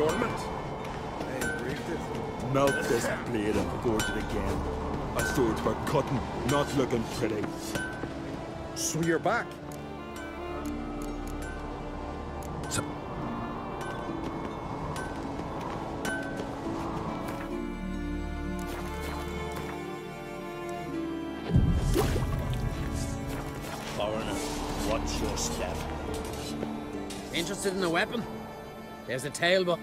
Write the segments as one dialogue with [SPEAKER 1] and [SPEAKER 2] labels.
[SPEAKER 1] torment.
[SPEAKER 2] I breathed it.
[SPEAKER 1] Melt this blade and forge it again. A sword for cutting, not looking pretty.
[SPEAKER 2] So you're back?
[SPEAKER 3] So...
[SPEAKER 4] Foreigner, watch your step.
[SPEAKER 5] Interested in a weapon? There's a tailbook.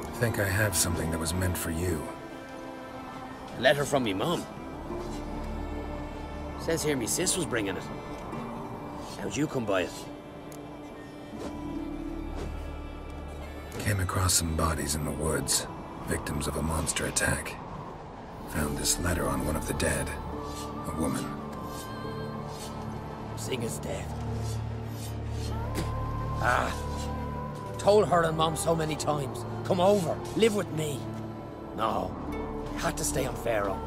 [SPEAKER 3] I think I have something that was meant for you.
[SPEAKER 5] A letter from me mum. Says here me sis was bringing it. How'd you come by it?
[SPEAKER 3] Came across some bodies in the woods, victims of a monster attack. Found this letter on one of the dead. A woman.
[SPEAKER 5] Singer's dead. Ah. Told her and Mom so many times. Come over, live with me. No. Had to stay on Pharaoh.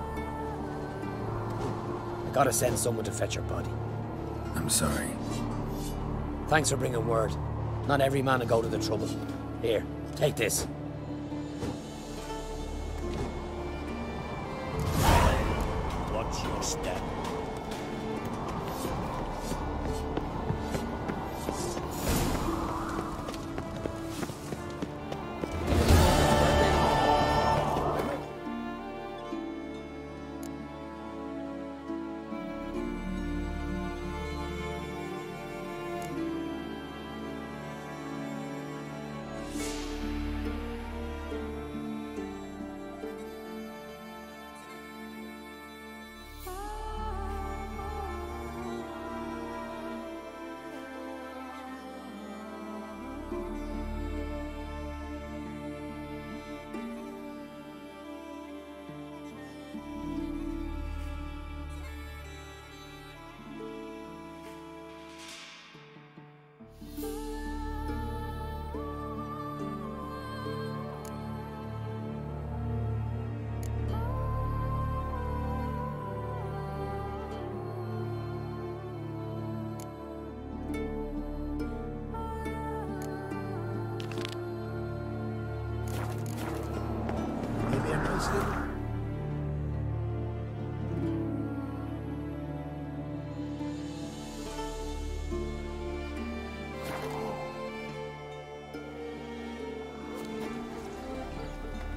[SPEAKER 5] I gotta send someone to fetch her body.
[SPEAKER 3] I'm sorry.
[SPEAKER 5] Thanks for bringing word. Not every man will go to the trouble. Here, take this.
[SPEAKER 4] Watch your step.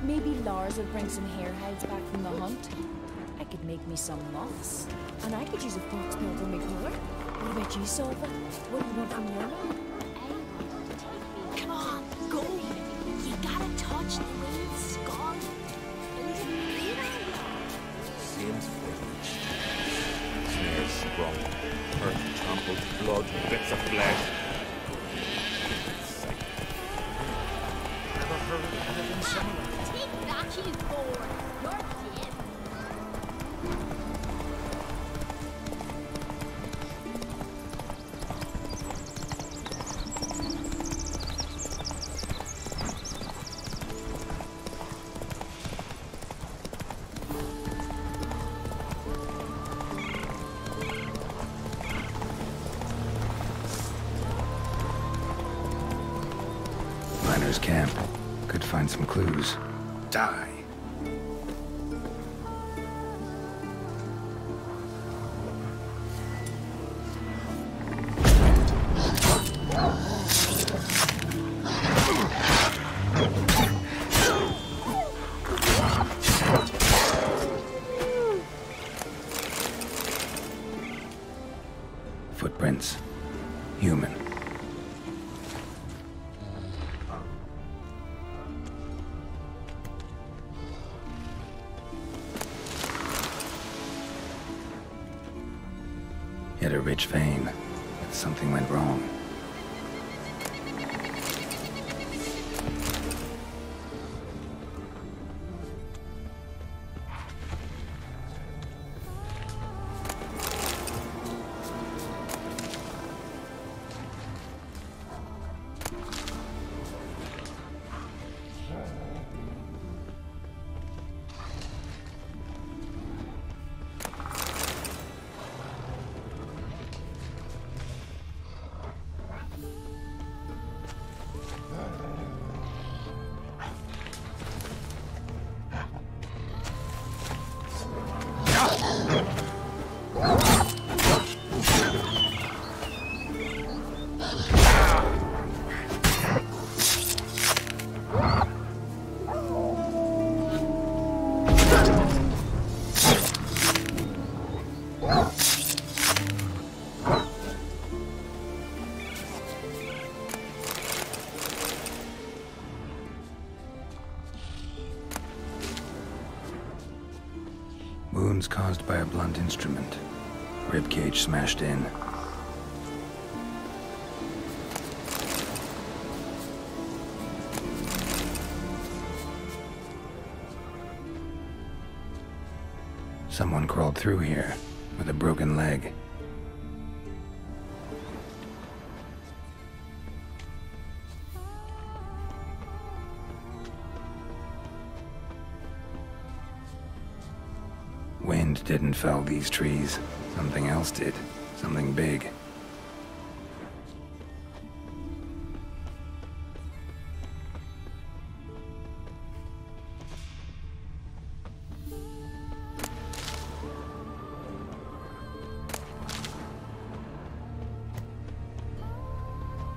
[SPEAKER 6] Maybe Lars will bring some hair hides back from the hunt. I could make me some moss. And I could use a fox pelt for my collar. What about you, Solva? What do you want from your man?
[SPEAKER 7] Come on, go! You gotta touch the winged skull.
[SPEAKER 2] Seems privileged. Snares sprung, earth trampled, blood, bits of flesh. Never heard of anything similar.
[SPEAKER 7] Take that, you boar! You're dead.
[SPEAKER 3] Miners' camp. Could find some clues. Die. Footprints. Human. Hit a rich vein, but something went wrong. Wounds caused by a blunt instrument. Ribcage smashed in. Someone crawled through here with a broken leg. Wind didn't fell these trees. Something else did. Something big.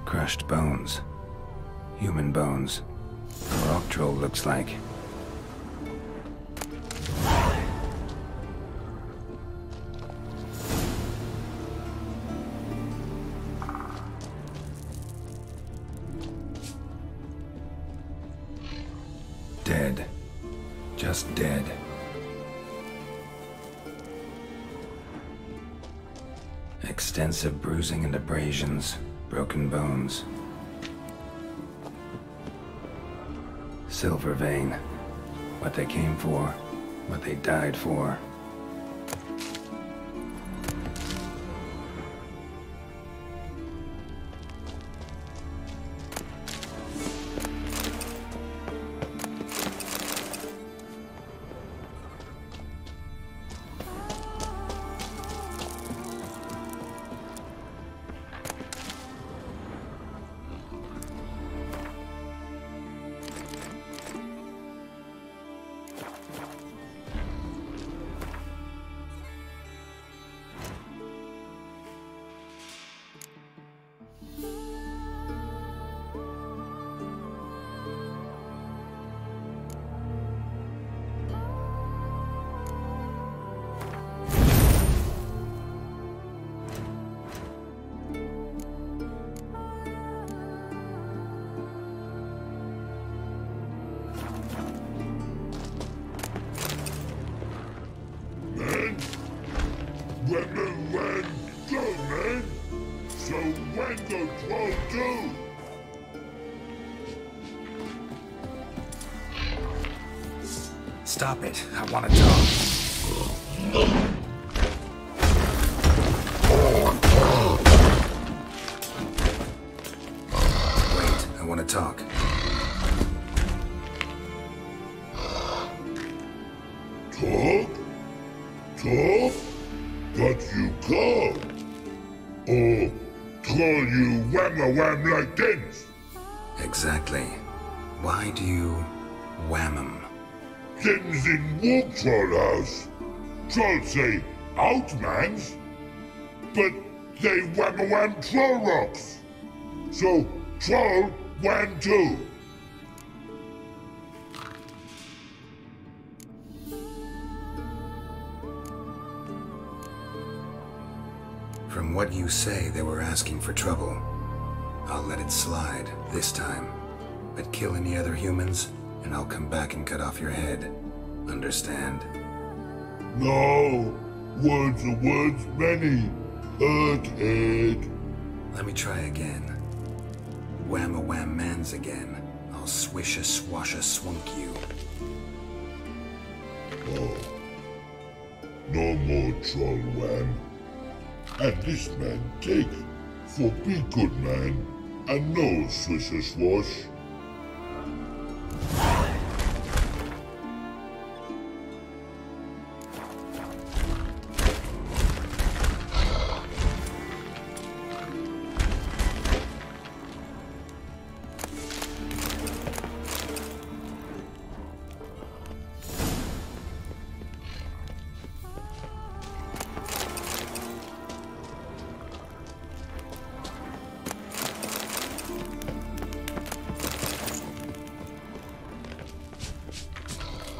[SPEAKER 3] Crushed bones. Human bones. A rock troll looks like. Dead. Just dead. Extensive bruising and abrasions. Broken bones. Silver vein. What they came for. What they died for.
[SPEAKER 8] When go, man. So when go 12 do?
[SPEAKER 3] Stop it. I want to talk. Wait, I want to talk.
[SPEAKER 8] Talk? Talk? But you can't. Or call you wham-a-wham like this.
[SPEAKER 3] Exactly. Why do you wham 'em?
[SPEAKER 8] Things in walk troll house. Trolls say outmans, but they wham-a-wham troll rocks. So troll wham too.
[SPEAKER 3] From what you say, they were asking for trouble. I'll let it slide this time. But kill any other humans, and I'll come back and cut off your head. Understand?
[SPEAKER 8] No, words are words many. Hurt head.
[SPEAKER 3] Let me try again. Wham-a-wham mans again. I'll swish-a-swash-a-swunk you.
[SPEAKER 8] Oh. No more troll wham. And this man take for be good man and no swish-a-swash.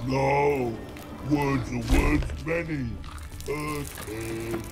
[SPEAKER 8] No, words are words many. Hurt head.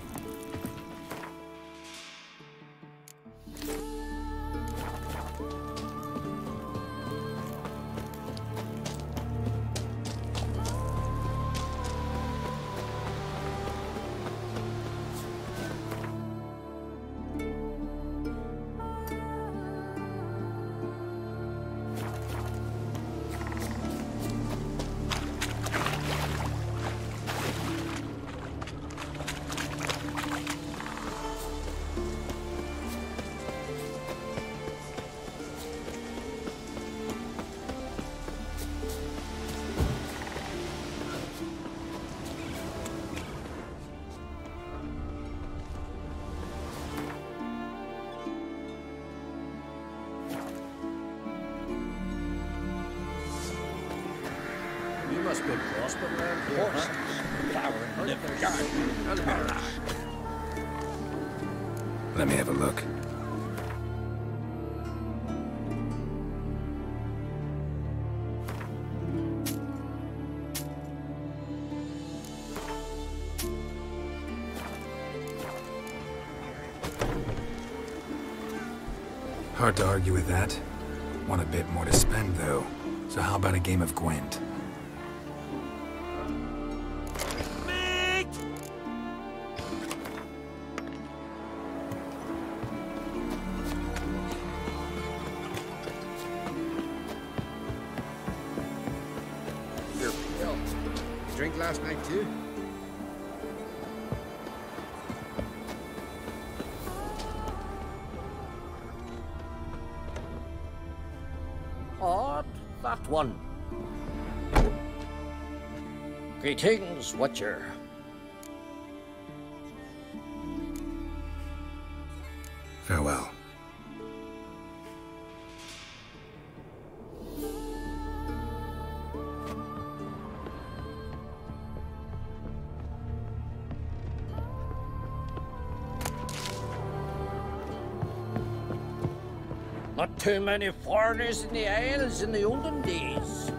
[SPEAKER 4] You must be prospered around here,
[SPEAKER 5] Horses, flowering, living garden.
[SPEAKER 3] Let me have a look. Hard to argue with that. Want a bit more to spend, though. So how about a game of Gwent?
[SPEAKER 2] You're pale. You drink last night too?
[SPEAKER 5] Odd, that one. Greetings, Witcher.
[SPEAKER 3] Farewell.
[SPEAKER 5] Not too many foreigners in the Isles in the olden days.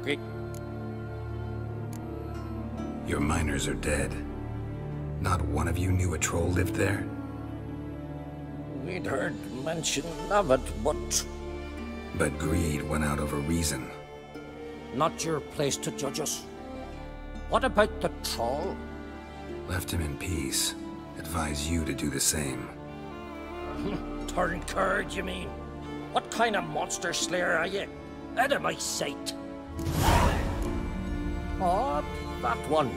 [SPEAKER 5] Great.
[SPEAKER 3] Your miners are dead. Not one of you knew a troll lived there?
[SPEAKER 5] We'd heard mention of it, but
[SPEAKER 3] But greed won out over reason.
[SPEAKER 5] not your place to judge us. What about the troll?
[SPEAKER 3] Left him in peace. Advise you to do the same.
[SPEAKER 5] Turned cur, you mean? What kind of monster slayer are you? Out of my sight. Odd, that one.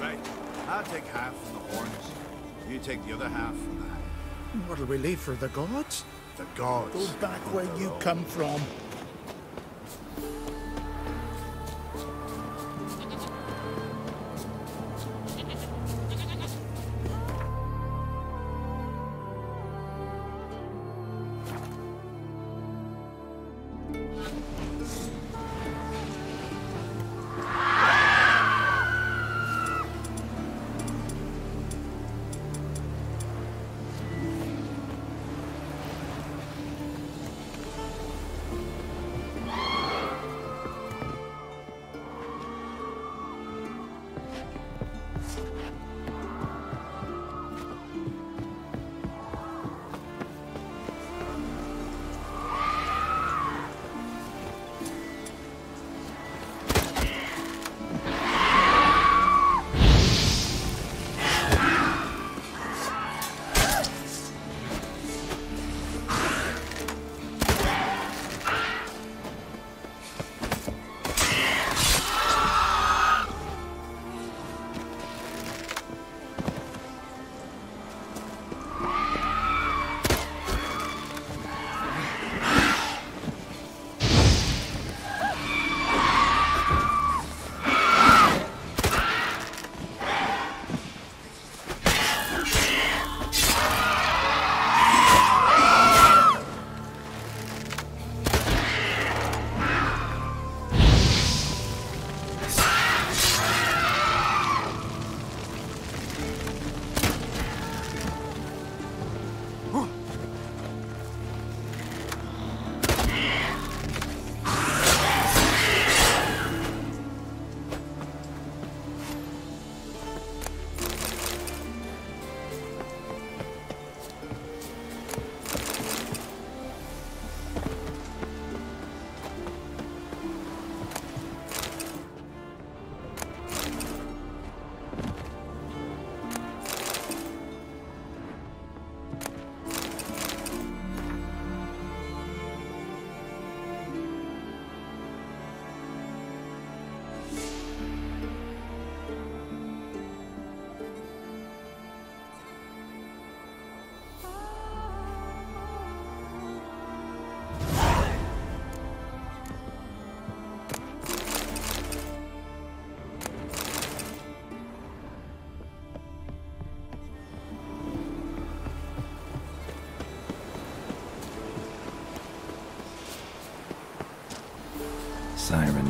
[SPEAKER 9] Right. I'll take half from the horns. You take the other half from the hide.
[SPEAKER 10] What'll we leave for the gods?
[SPEAKER 9] The gods.
[SPEAKER 10] Go back where you come from.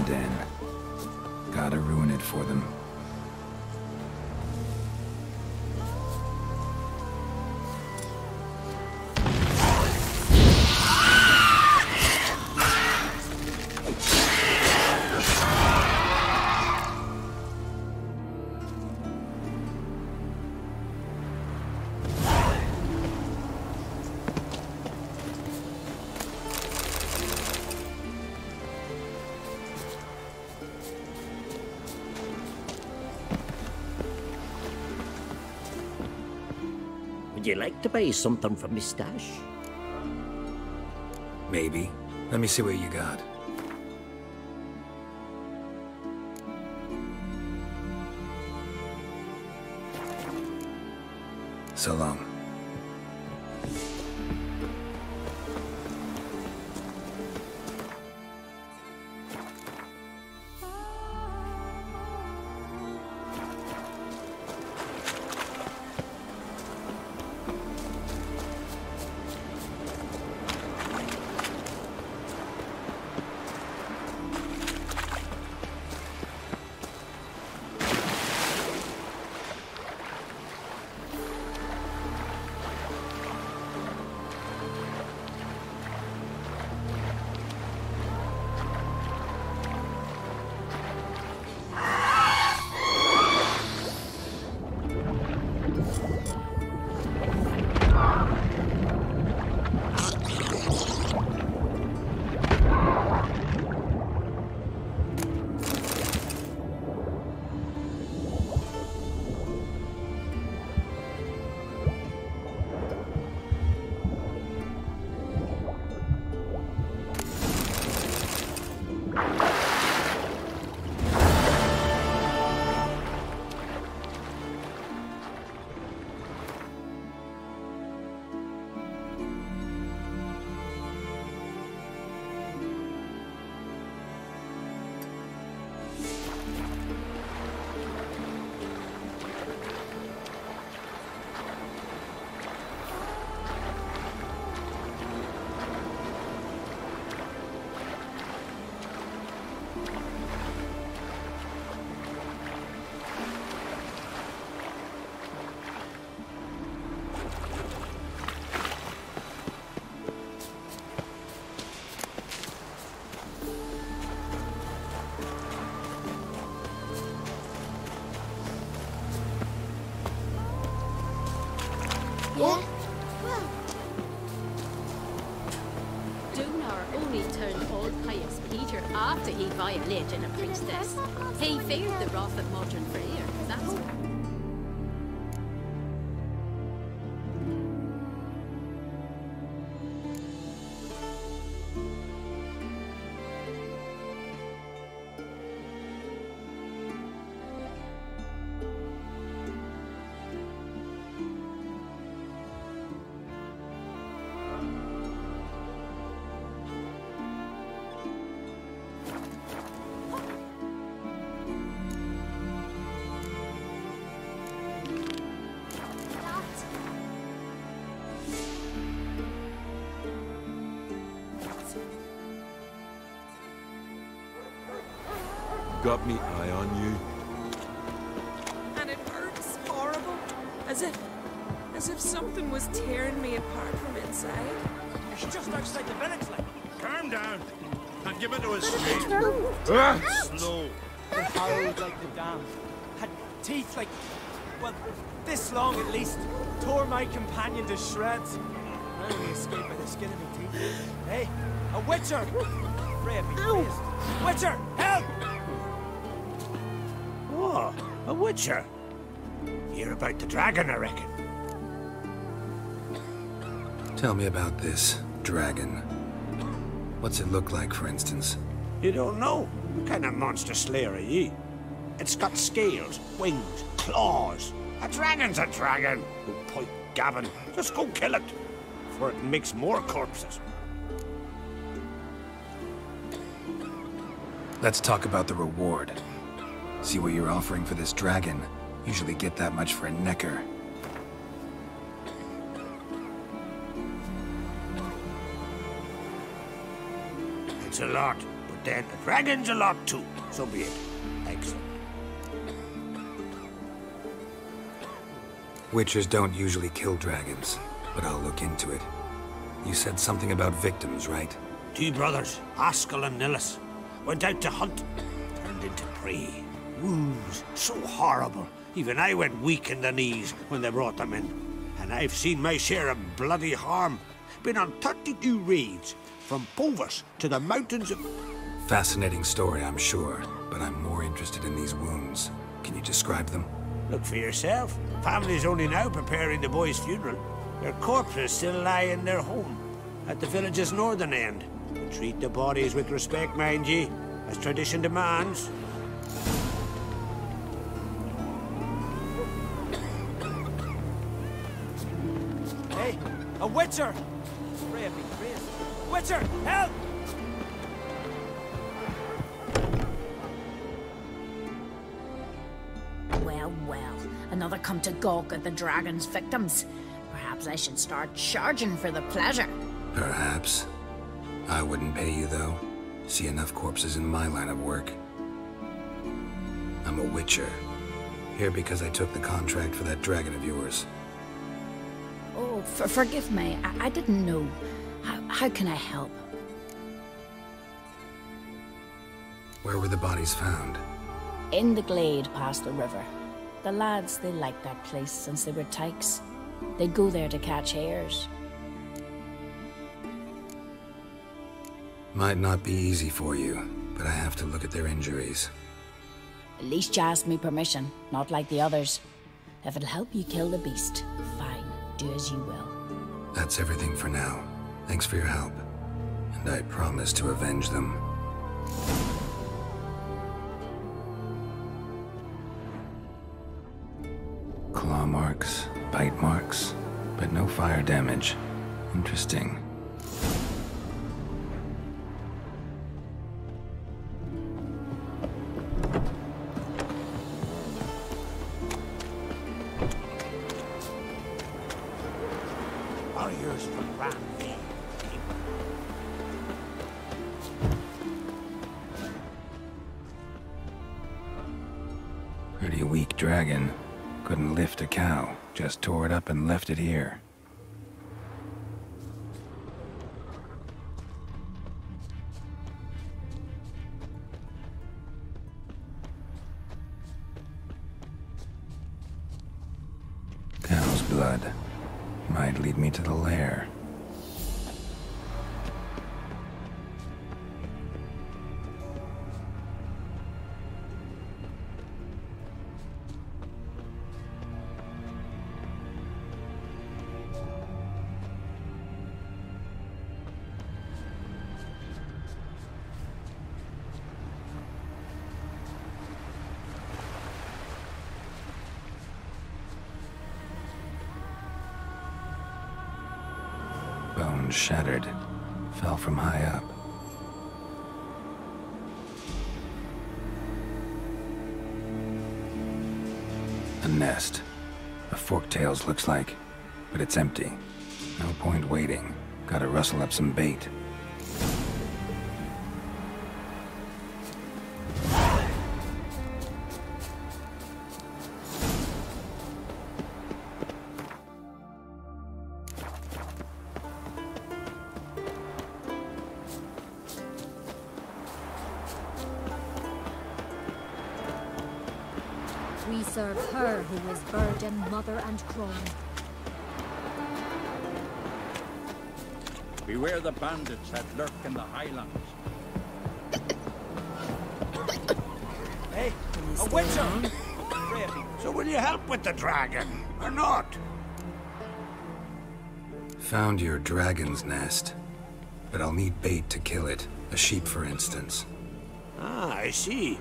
[SPEAKER 3] prison den. Gotta ruin it for them.
[SPEAKER 4] Would you like to buy something from my stash?
[SPEAKER 3] Maybe. Let me see what you got. So long.
[SPEAKER 7] Yeah? Well. Dunar only turned old pious Peter after he violated a priestess. He feared the wrath of modern Freya, that's why.
[SPEAKER 1] Got me eye on you.
[SPEAKER 11] And it hurts horrible. As if something was tearing me apart from inside.
[SPEAKER 9] She's just outside the village, like. Calm down. And give it to us straight. Slow.
[SPEAKER 12] Harrowed like the dam. Had teeth like, well, this long at least. Tore my companion to shreds. I only escaped by the skin of my teeth. Hey, a witcher! Freya be praised. Witcher, help!
[SPEAKER 9] Oh, a witcher. You're about the dragon, I reckon.
[SPEAKER 3] Tell me about this dragon. What's it look like, for instance?
[SPEAKER 9] You don't know? What kind of monster slayer are ye? It's got scales, wings, claws. A dragon's a dragon. Oh, point Gavin. Just go kill it. Before it makes more corpses.
[SPEAKER 3] Let's talk about the reward. See what you're offering for this dragon. Usually get that much for a necker.
[SPEAKER 9] It's a lot, but then a dragon's a lot too. So be it. Excellent.
[SPEAKER 3] Witchers don't usually kill dragons, but I'll look into it. You said something about victims, right?
[SPEAKER 9] 2 brothers, Askell and Nillis, went out to hunt, turned into prey. Wounds so horrible, even I went weak in the knees when they brought them in. And I've seen my share of bloody harm. Been on 32 raids, from Povus to the mountains of...
[SPEAKER 3] Fascinating story, I'm sure, but I'm more interested in these wounds. Can you describe them?
[SPEAKER 9] Look for yourself. Family's only now preparing the boy's funeral. Their corpses still lie in their home, at the village's northern end. Treat the bodies with respect, mind ye, as tradition demands.
[SPEAKER 12] Hey, a witcher! Pray be praised. Witcher, help!
[SPEAKER 6] Well, well, another come to gawk at the dragon's victims. Perhaps I should start charging for the pleasure.
[SPEAKER 3] Perhaps. I wouldn't pay you, though. See enough corpses in my line of work. I'm a witcher. Here because I took the contract for that dragon of yours.
[SPEAKER 6] Oh, forgive me. I didn't know. How can I help?
[SPEAKER 3] Where were the bodies found?
[SPEAKER 6] In the glade past the river. The lads, they liked that place since they were tykes. They'd go there to catch hares.
[SPEAKER 3] Might not be easy for you, but I have to look at their injuries.
[SPEAKER 6] At least you asked me permission, not like the others. If it'll help you kill the beast, fine. Do as you will.
[SPEAKER 3] That's everything for now. Thanks for your help. And I promise to avenge them. Claw marks, bite marks, but no fire damage. Interesting.
[SPEAKER 9] Warriors from Randy.
[SPEAKER 3] Pretty weak dragon. Couldn't lift a cow, just tore it up and left it here. Cow's blood. Might lead me to the lair. Bones shattered. Fell from high up. A nest. A forktails looks like, but it's empty. No point waiting. Gotta rustle up some bait.
[SPEAKER 13] We serve her who is burden, mother, and crone.
[SPEAKER 14] Beware the bandits that lurk in the highlands.
[SPEAKER 12] Hey, a witcher!
[SPEAKER 9] So will you help with the dragon, or not?
[SPEAKER 3] Found your dragon's nest, but I'll need bait to kill it. A sheep, for instance.
[SPEAKER 9] Ah, I see.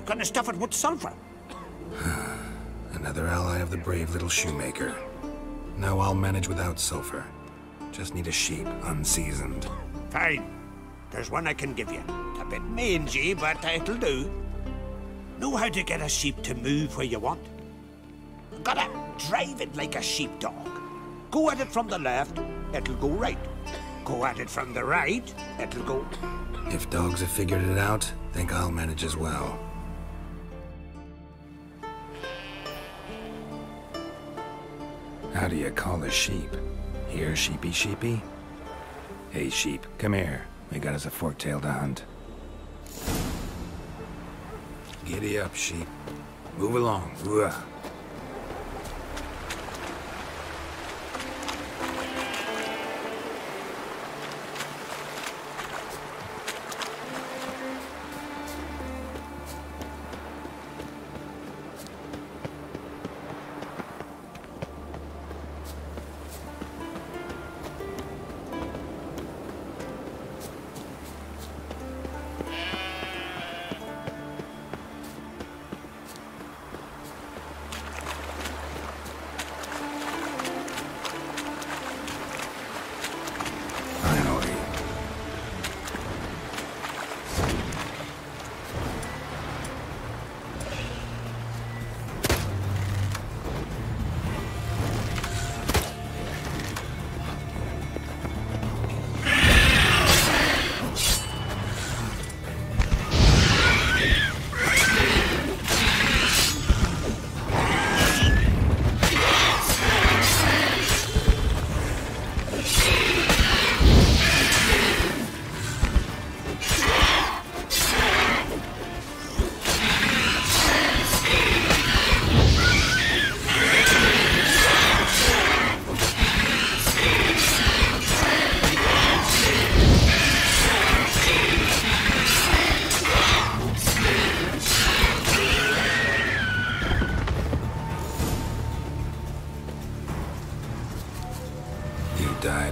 [SPEAKER 9] Gonna stuff it with sulfur.
[SPEAKER 3] Another ally of the brave little shoemaker. No, I'll manage without sulfur. Just need a sheep, unseasoned.
[SPEAKER 9] Fine. There's one I can give you. A bit mangy, but it'll do. Know how to get a sheep to move where you want? Gotta drive it like a sheepdog. Go at it from the left, it'll go right. go at it from the right, it'll go...
[SPEAKER 3] If dogs have figured it out, think I'll manage as well. How do you call a sheep? Here, sheepy sheepy? Hey sheep, come here. We got us a fork-tailed to hunt. Giddy up, sheep. Move along. Ooh.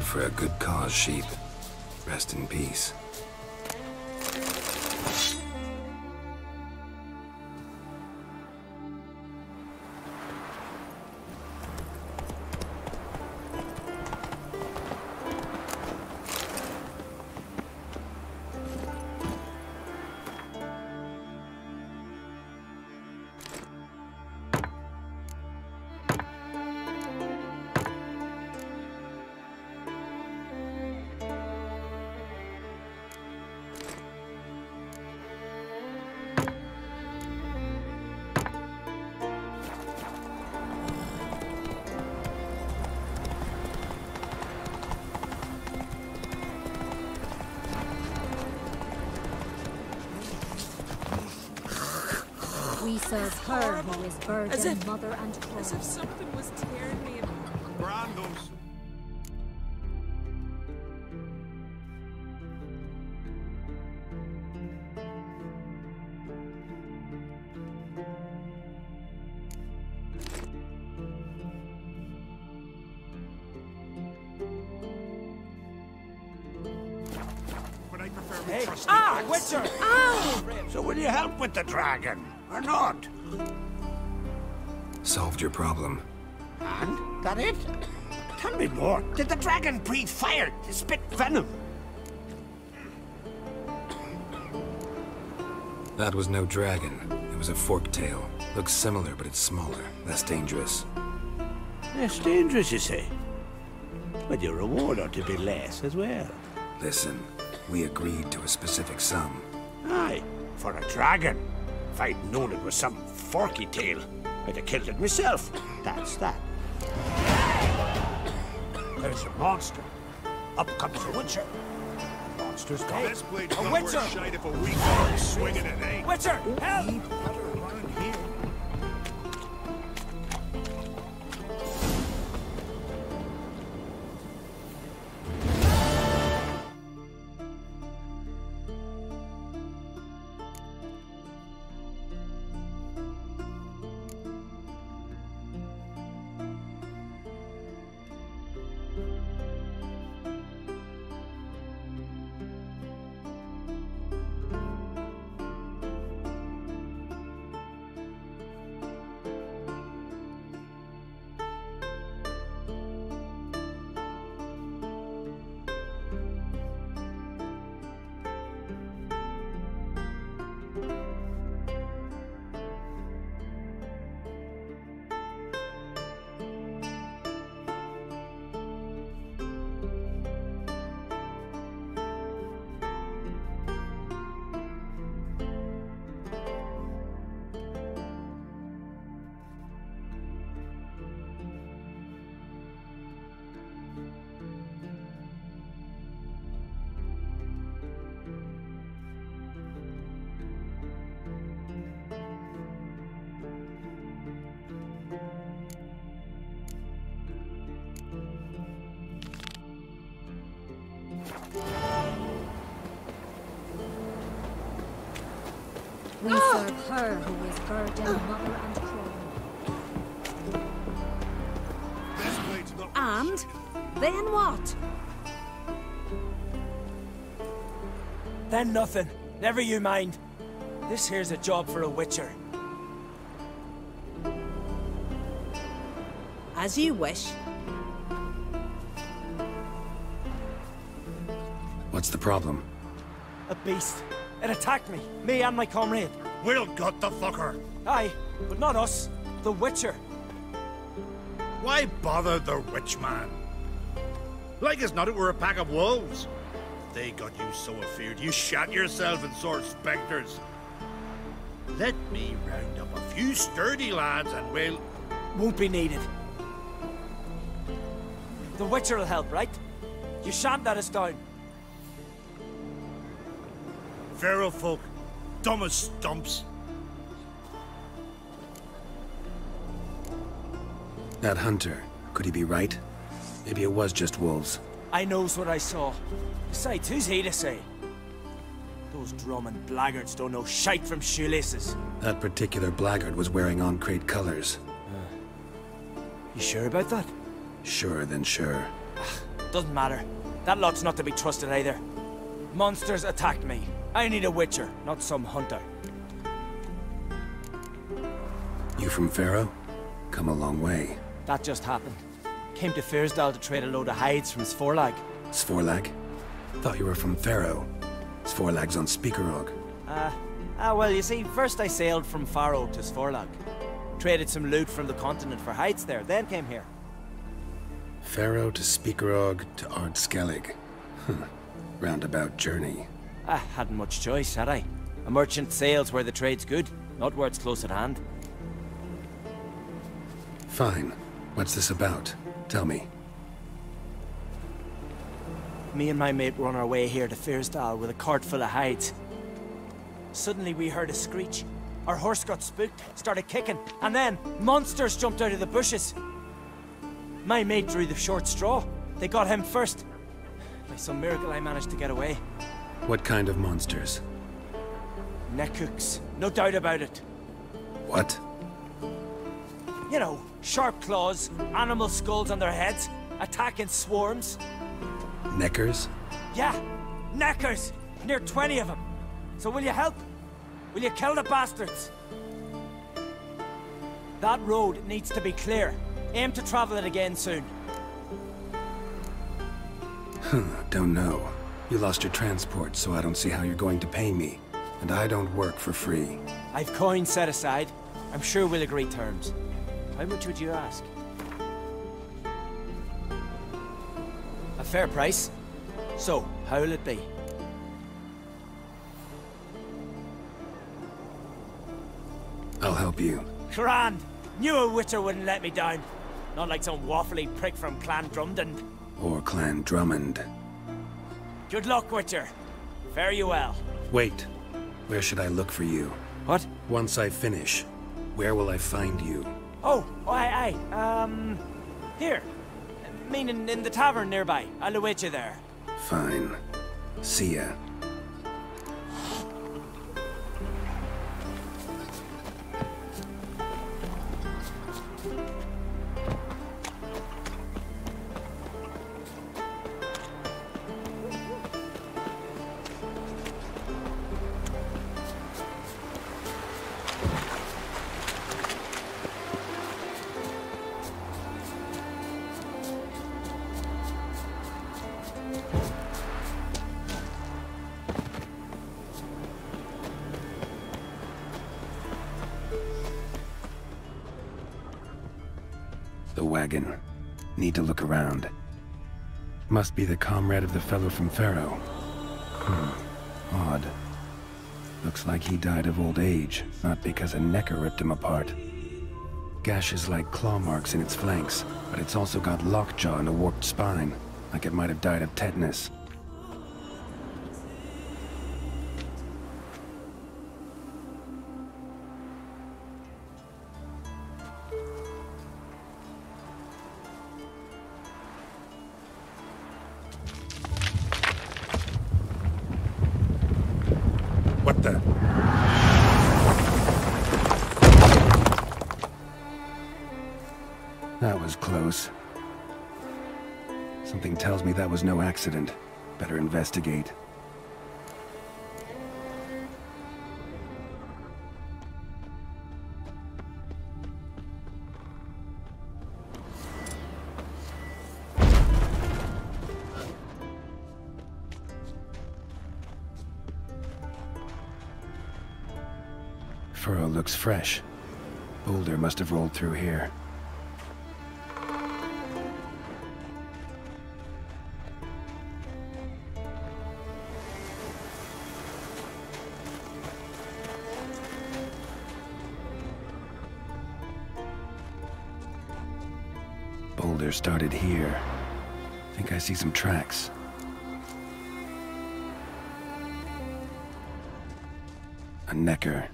[SPEAKER 3] For a good cause, sheep. Rest in peace.
[SPEAKER 13] We serve her who is virgin, mother, and crown.
[SPEAKER 11] As if something was tearing me apart.
[SPEAKER 1] Brandos. But I prefer
[SPEAKER 9] Hey,
[SPEAKER 1] Witcher!
[SPEAKER 9] Ow! So will you help with the dragon, or not?
[SPEAKER 3] Solved your problem.
[SPEAKER 9] And? That it? Tell me more. Did the dragon breathe fire to spit venom?
[SPEAKER 3] That was no dragon. It was a fork tail. Looks similar, but it's smaller. Less dangerous.
[SPEAKER 9] Less dangerous, you say? But your reward ought to be less as well.
[SPEAKER 3] Listen, we agreed to a specific sum.
[SPEAKER 9] Aye, for a dragon. If I'd known it was some forky tail, I'd have killed it myself. That's that. There's a monster. Up comes a witcher. Monster's gone.
[SPEAKER 1] This blade's
[SPEAKER 9] A
[SPEAKER 1] not
[SPEAKER 9] witcher!
[SPEAKER 1] worth shite if a weak arm swinging it, eh?
[SPEAKER 12] Witcher, help!
[SPEAKER 13] of her who is virgin, mother, and crone.
[SPEAKER 15] And then what?
[SPEAKER 12] Then nothing. Never you mind. This here's a job for a witcher.
[SPEAKER 15] As you wish.
[SPEAKER 3] What's the problem?
[SPEAKER 12] A beast. It attacked me and my comrade.
[SPEAKER 9] We'll gut the fucker.
[SPEAKER 12] Aye, but not us. The witcher.
[SPEAKER 9] Why bother the witch man? Like as not it were a pack of wolves. They got you so afeard you shat yourself and saw spectres. Let me round up a few sturdy lads and we'll...
[SPEAKER 12] Won't be needed. The witcher will help, right? You shan't let us down.
[SPEAKER 9] Feral folk, dumb as stumps.
[SPEAKER 3] That hunter, could he be right? Maybe it was just wolves.
[SPEAKER 12] I knows what I saw. Besides, who's he to say? Those drumming blackguards don't know shite from shoelaces.
[SPEAKER 3] That particular blackguard was wearing on-crate colors.
[SPEAKER 12] You sure about that?
[SPEAKER 3] Surer than sure.
[SPEAKER 12] Doesn't matter. That lot's not to be trusted either. Monsters attacked me. I need a witcher, not some hunter.
[SPEAKER 3] You from Pharaoh? Come a long way.
[SPEAKER 12] That just happened. Came to Fyrsdal to trade a load of hides from Svorlag.
[SPEAKER 3] Svorlag? Thought you were from Pharaoh. Svorlag's on Speakerog.
[SPEAKER 12] Well, you see, first I sailed from Faro to Svorlag. Traded some loot from the continent for hides there, then came here.
[SPEAKER 3] Pharaoh to Speakerog to Ardskellig. Roundabout journey.
[SPEAKER 12] I hadn't much choice, had I? A merchant sails where the trade's good, not where it's close at hand.
[SPEAKER 3] Fine. What's this about? Tell me.
[SPEAKER 12] Me and my mate were on our way here to Fyrsdal with a cart full of hides. Suddenly we heard a screech. Our horse got spooked, started kicking, and then monsters jumped out of the bushes. My mate drew the short straw. They got him first. By some miracle I managed to get away.
[SPEAKER 3] What kind of monsters?
[SPEAKER 12] Neckhooks, no doubt about it.
[SPEAKER 3] What?
[SPEAKER 12] You know, sharp claws, animal skulls on their heads, attack in swarms.
[SPEAKER 3] Neckers?
[SPEAKER 12] Yeah, neckers! Near 20 of them. So will you help? Will you kill the bastards? That road needs to be clear. Aim to travel it again soon.
[SPEAKER 3] Don't know. You lost your transport, so I don't see how you're going to pay me. And I don't work for free.
[SPEAKER 12] I've coin set aside. I'm sure we'll agree terms. How much would you ask? A fair price. So, how will it be?
[SPEAKER 3] I'll help you.
[SPEAKER 12] Grand! Knew a witcher wouldn't let me down. Not like some waffly prick from Clan Drumdon.
[SPEAKER 3] Or Clan Drummond.
[SPEAKER 12] Good luck, witcher. Fare you well.
[SPEAKER 3] Wait. Where should I look for you?
[SPEAKER 12] What?
[SPEAKER 3] Once I finish, where will I find you?
[SPEAKER 12] Oh, aye. Here. Meaning in the tavern nearby. I'll await you there.
[SPEAKER 3] Fine. See ya. The wagon. Need to look around. Must be the comrade of the fellow from Pharaoh. Odd. Looks like he died of old age, not because a necker ripped him apart. Gashes like claw marks in its flanks, but it's also got lockjaw and a warped spine, like it might have died of tetanus. What the?
[SPEAKER 16] That was close. Something tells me that was no accident. Better investigate. Furrow looks fresh. Boulder must have rolled through here. Boulder started here. I think I see some tracks. A necker.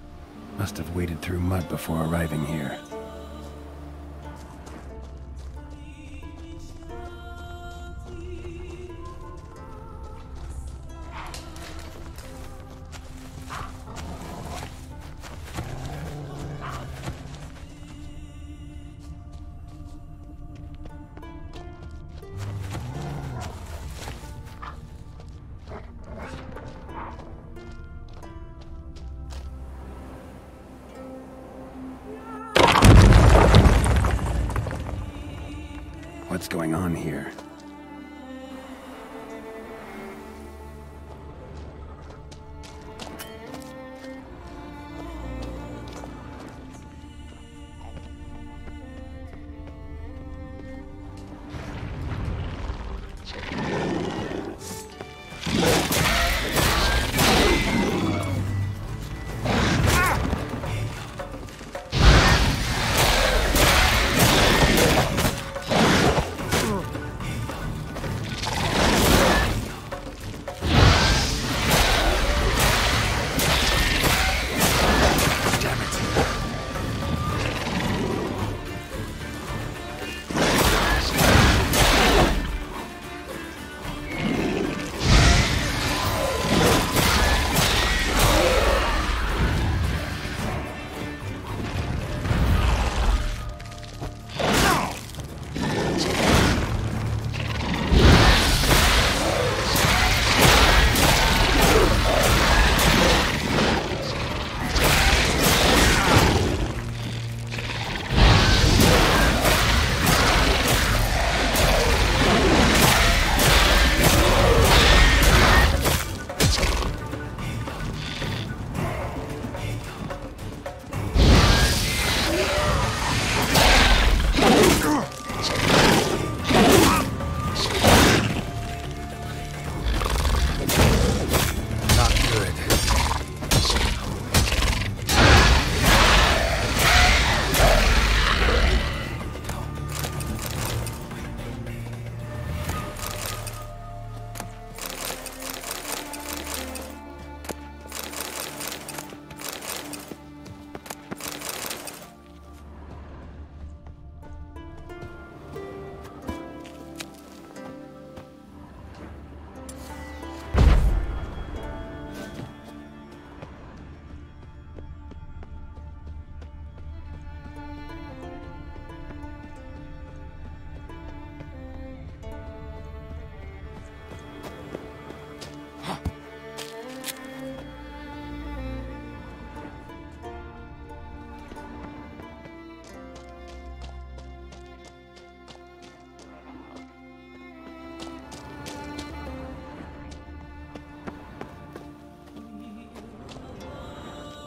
[SPEAKER 16] Must have waded through mud before arriving here. What's going on here?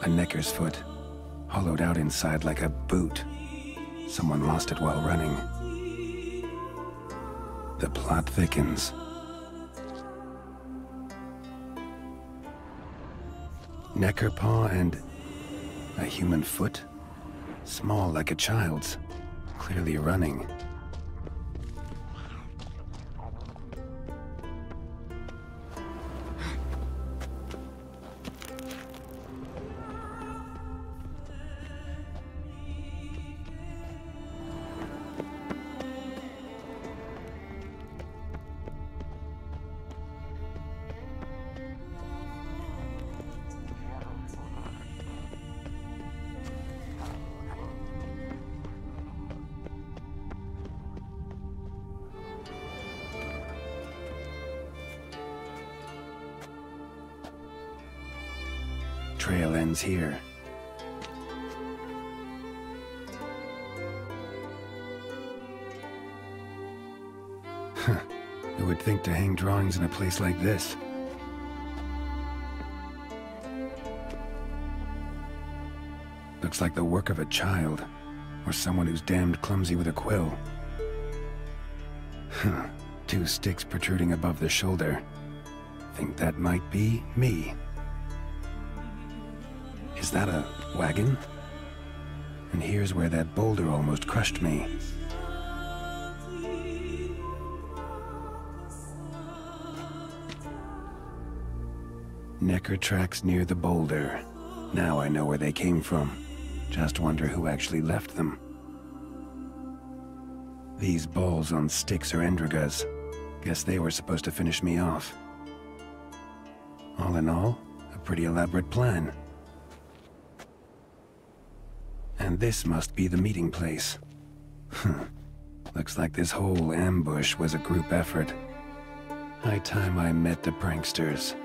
[SPEAKER 16] A necker's foot, hollowed out inside like a boot. Someone lost it while running. The plot thickens. Necker paw and a human foot? Small like a child's, clearly running. trail ends here. Who would think to hang drawings in a place like this? Looks like the work of a child, or someone who's damned clumsy with a quill. Two sticks protruding above the shoulder. Think that might be me. Is that a wagon? And here's where that boulder almost crushed me. Necker tracks near the boulder. Now I know where they came from. Just wonder who actually left them. These balls on sticks are Endrigas. Guess they were supposed to finish me off. All in all, a pretty elaborate plan. And this must be the meeting place. Looks like this whole ambush was a group effort. High time I met the pranksters.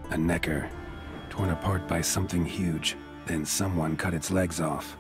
[SPEAKER 16] A Necker, torn apart by something huge. Then someone cut its legs off.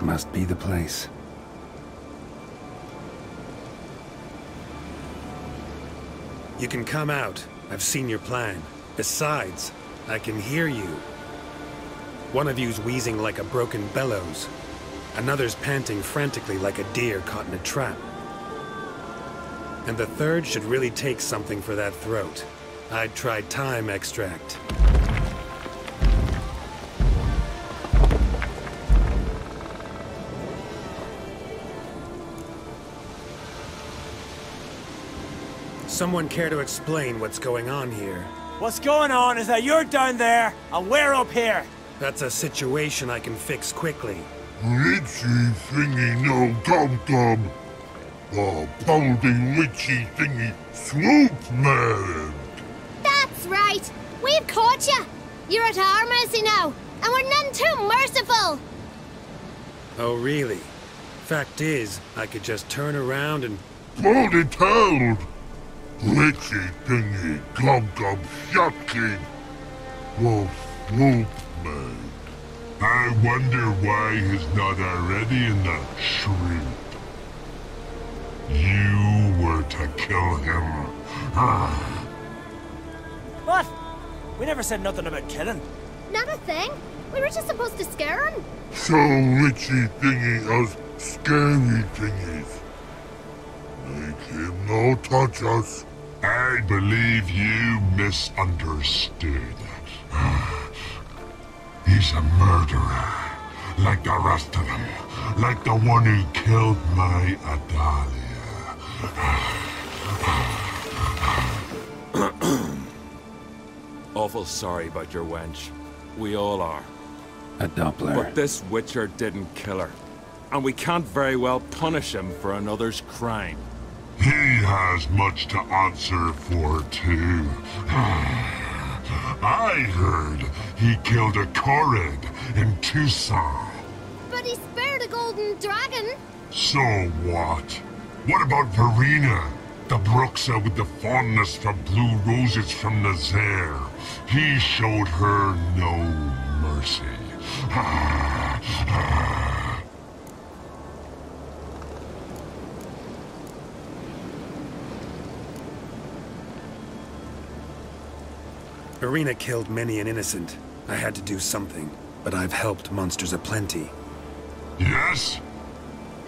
[SPEAKER 16] Must be the place.
[SPEAKER 17] You can come out. I've seen your plan. Besides, I can hear you. One of you's wheezing like a broken bellows. Another's panting frantically like a deer caught in a trap. And the third should really take something for that throat. I'd try thyme extract. Someone care to explain what's going on here?
[SPEAKER 12] What's going on is that you're down there, and we're up here.
[SPEAKER 17] That's a situation I can fix quickly.
[SPEAKER 8] Witchy thingy no dum-dum. The balding witchy thingy swoop man.
[SPEAKER 18] That's right. We've caught you. You're at our mercy now, and we're none too merciful.
[SPEAKER 17] Oh, really? Fact is, I could just turn around and
[SPEAKER 8] Baldy told. Witchy thingy, glum shotking. Wolf, maid. I wonder why he's not already in the shroud. You were to kill him.
[SPEAKER 12] What? We never said nothing about killing.
[SPEAKER 18] Not a thing. We were just supposed to scare him.
[SPEAKER 8] So witchy thingy us scary thingies. Make him no touch us. I believe you misunderstood. He's a murderer, like the rest of them. Like the one who killed my Adalia.
[SPEAKER 1] Awful sorry about your wench. We all are.
[SPEAKER 16] A Doppler.
[SPEAKER 1] But this Witcher didn't kill her. And we can't very well punish him for another's crime.
[SPEAKER 8] He has much to answer for, too. I heard he killed a Korred in Tucson.
[SPEAKER 18] But he spared a golden dragon.
[SPEAKER 8] So what? What about Verena? The Bruxa with the fondness for blue roses from Nazaire. He showed her no mercy.
[SPEAKER 17] Verena killed many an innocent. I had to do something, but I've helped monsters aplenty.
[SPEAKER 8] Yes?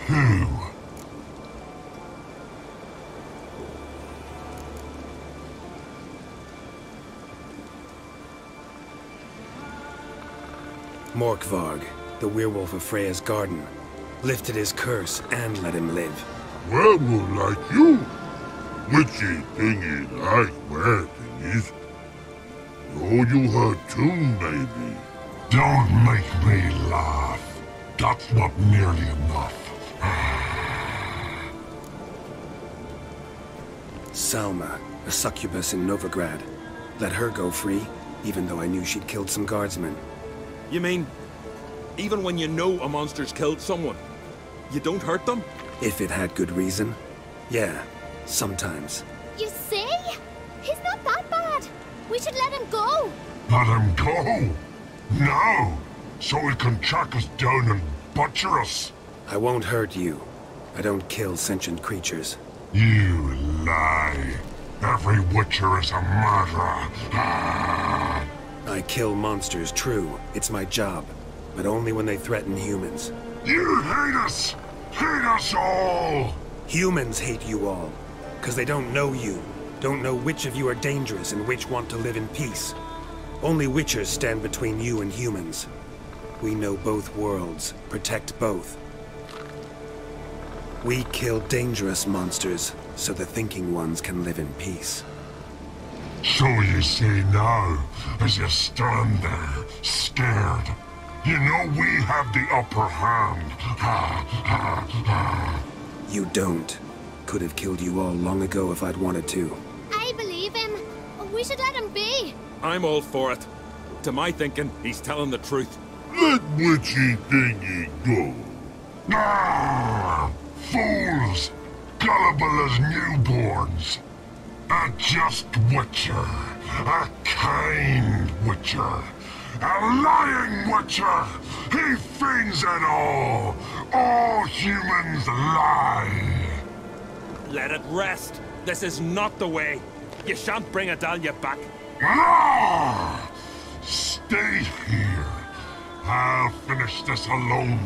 [SPEAKER 8] Who?
[SPEAKER 17] Morkvarg, the werewolf of Freya's garden, lifted his curse and let him live.
[SPEAKER 8] Werewolf like you? Witchy thingy like were thingies. Oh, you hurt too, maybe. Don't make me laugh. That's not nearly enough.
[SPEAKER 17] Salma, a succubus in Novigrad. Let her go free, even though I knew she'd killed some guardsmen.
[SPEAKER 1] You mean, even when you know a monster's killed someone, you don't hurt them?
[SPEAKER 17] If it had good reason. Yeah, sometimes.
[SPEAKER 18] You see? He's not that bad. We should let him go.
[SPEAKER 8] Let him go? No! So he can track us down and butcher us.
[SPEAKER 17] I won't hurt you. I don't kill sentient creatures.
[SPEAKER 8] You lie. Every Witcher is a murderer.
[SPEAKER 17] I kill monsters, true. It's my job. But only when they threaten humans.
[SPEAKER 8] You hate us! Hate us all!
[SPEAKER 17] Humans hate you all. Because they don't know you. Don't know which of you are dangerous and which want to live in peace. Only Witchers stand between you and humans. We know both worlds, protect both. We kill dangerous monsters, so the thinking ones can live in peace.
[SPEAKER 8] So you say now, as you stand there, scared. You know we have the upper hand.
[SPEAKER 17] You don't. Could have killed you all long ago if I'd wanted to.
[SPEAKER 18] I believe him. We should let him be.
[SPEAKER 1] I'm all for it. To my thinking, he's telling the truth.
[SPEAKER 8] Let witchy thingy go. Fools! Gullible as newborns. A just Witcher. A kind Witcher. A lying Witcher! He feigns it all! All humans lie!
[SPEAKER 1] Let it rest. This is not the way. You shan't bring Adalia back.
[SPEAKER 8] Ah! Stay here. I'll finish this alone.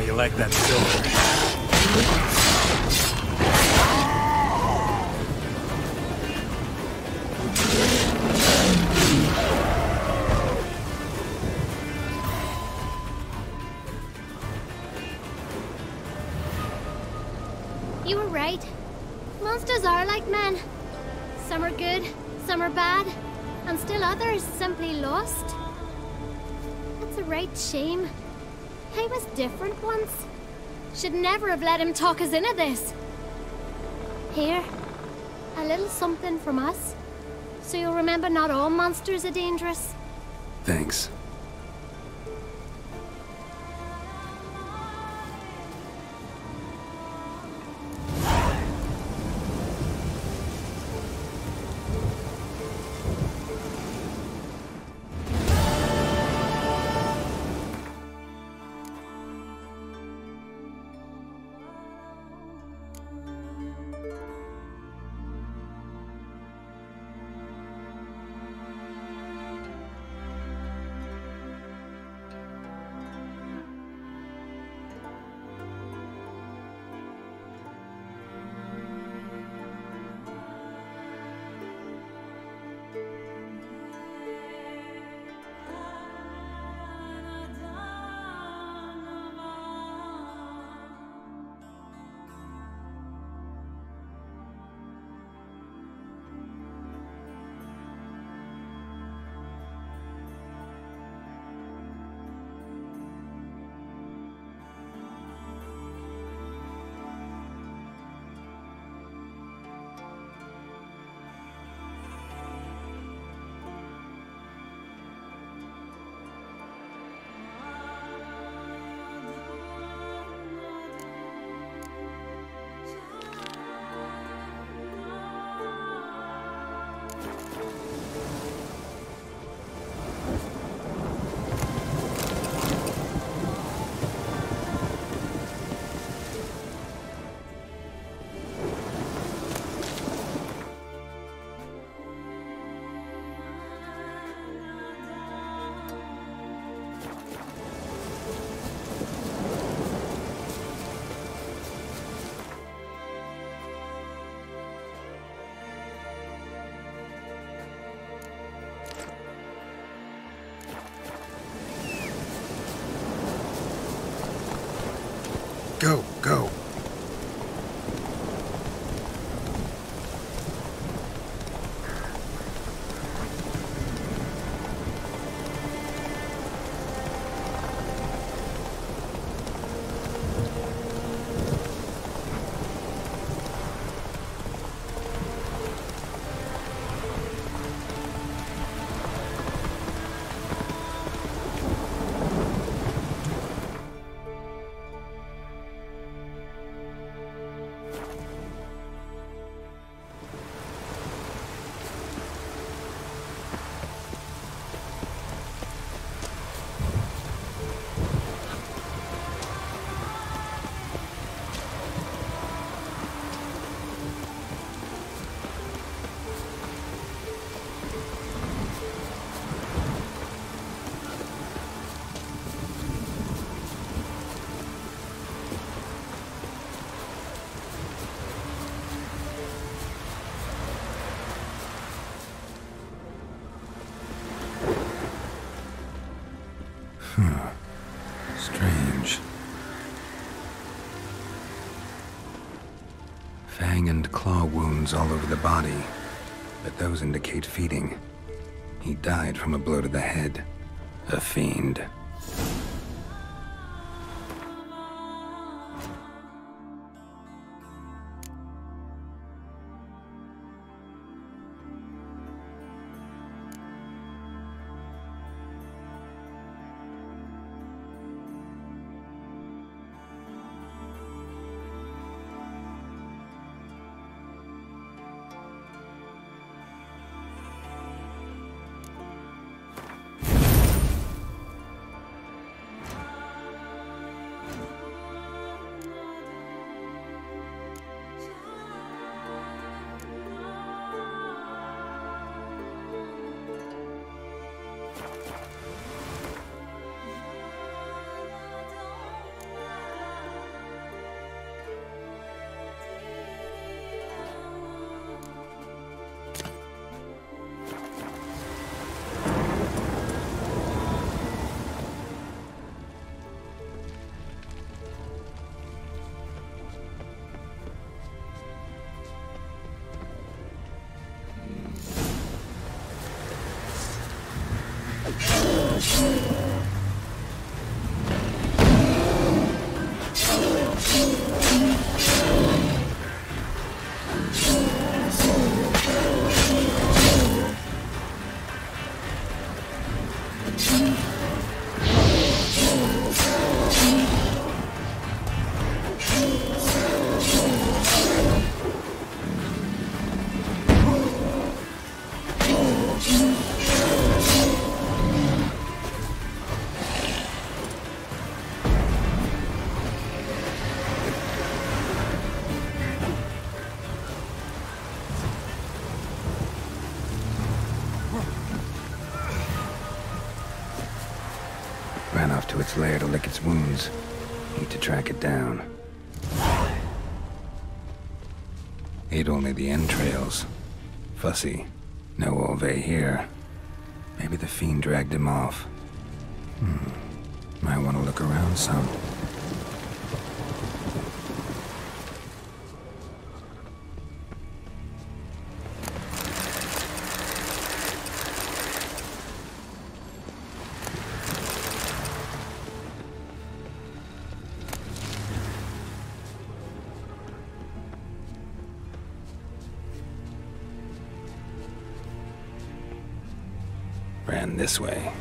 [SPEAKER 17] you like that silver?
[SPEAKER 18] You were right. Monsters are like men. Some are good, some are bad, and still others simply lost. It's a right shame. I was different once. Should never have let him talk us into this. Here, a little something from us, so you'll remember not all monsters are dangerous.
[SPEAKER 16] Thanks.
[SPEAKER 17] Go, go.
[SPEAKER 16] Strange. Fang and claw wounds all over the body, but those indicate feeding. He died from a blow to the head. A fiend. lair to lick its wounds. Need to track it down. Ate only the entrails. Fussy. No Olve here. Maybe the fiend dragged him off. Might want to look around some. Ran this way.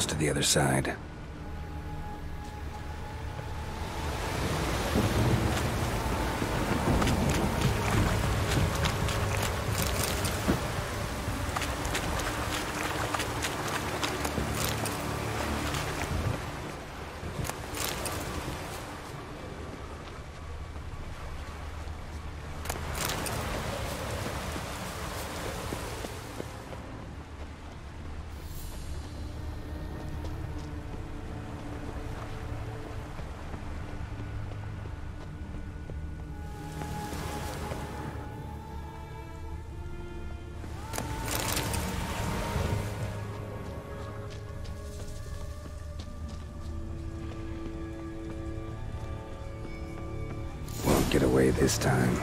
[SPEAKER 16] To the other side. Get away this time.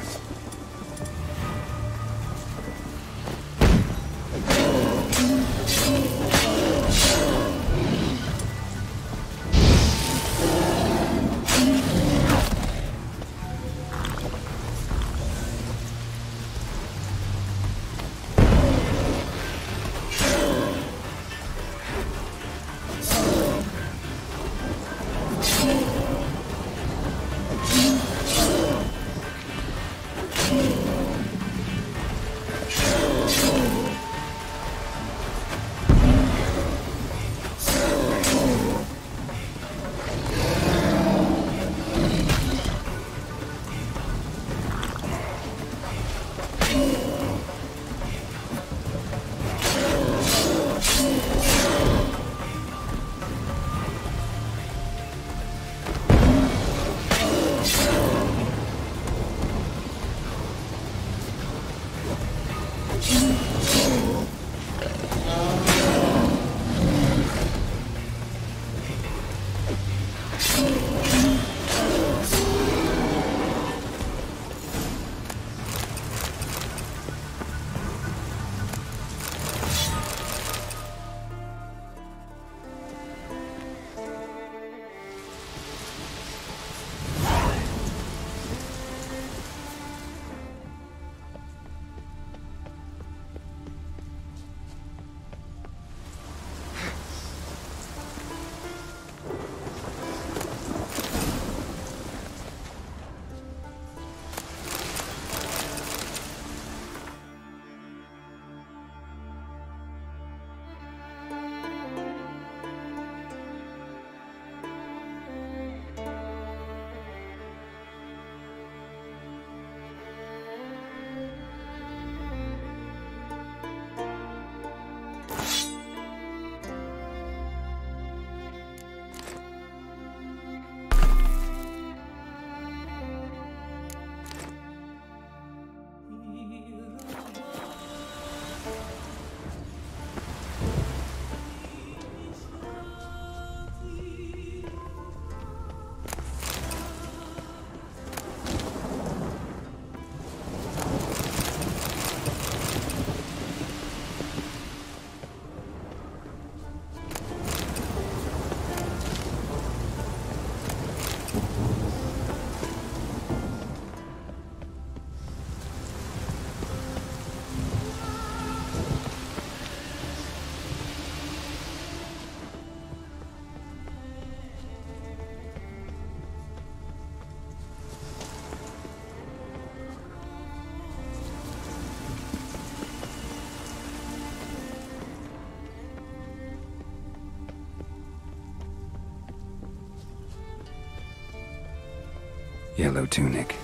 [SPEAKER 16] Yellow tunic.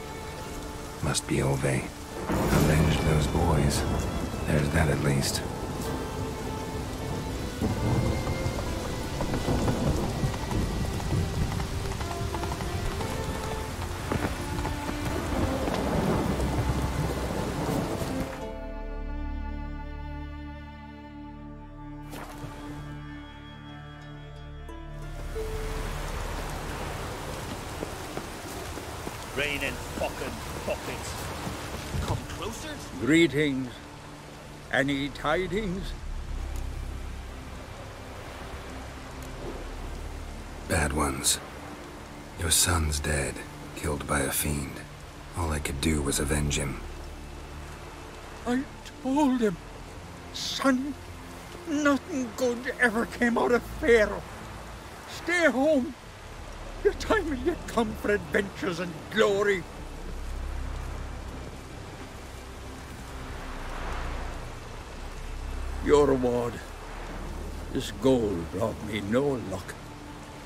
[SPEAKER 16] Must be Ove. Avenged those boys. There's that at least.
[SPEAKER 14] Raining fucking buckets.
[SPEAKER 2] Come closer?
[SPEAKER 14] Greetings. Any tidings?
[SPEAKER 3] Bad ones. Your son's dead, killed by a fiend. All I could do was avenge him.
[SPEAKER 14] I told him, son, nothing good ever came out of Pharaoh. Stay home. Your time will yet come for adventures and glory. Your reward. This gold brought me no luck.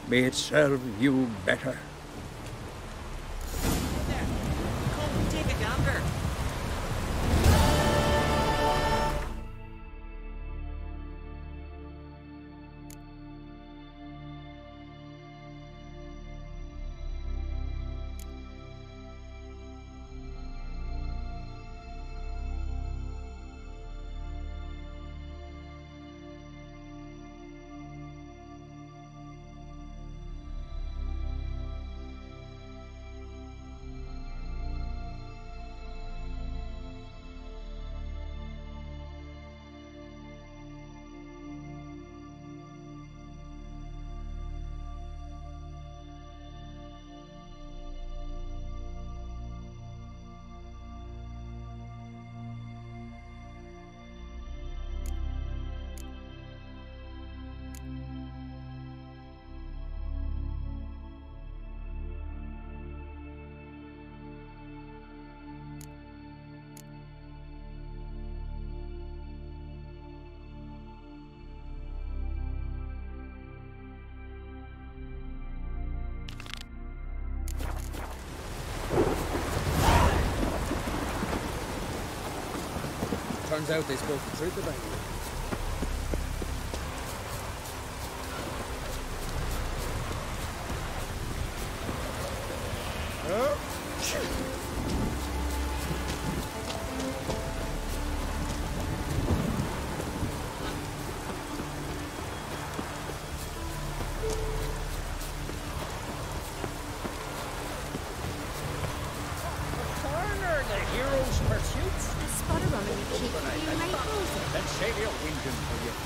[SPEAKER 14] May it serve you better.
[SPEAKER 2] Come, take a gander. Turns out they spoke the truth about you.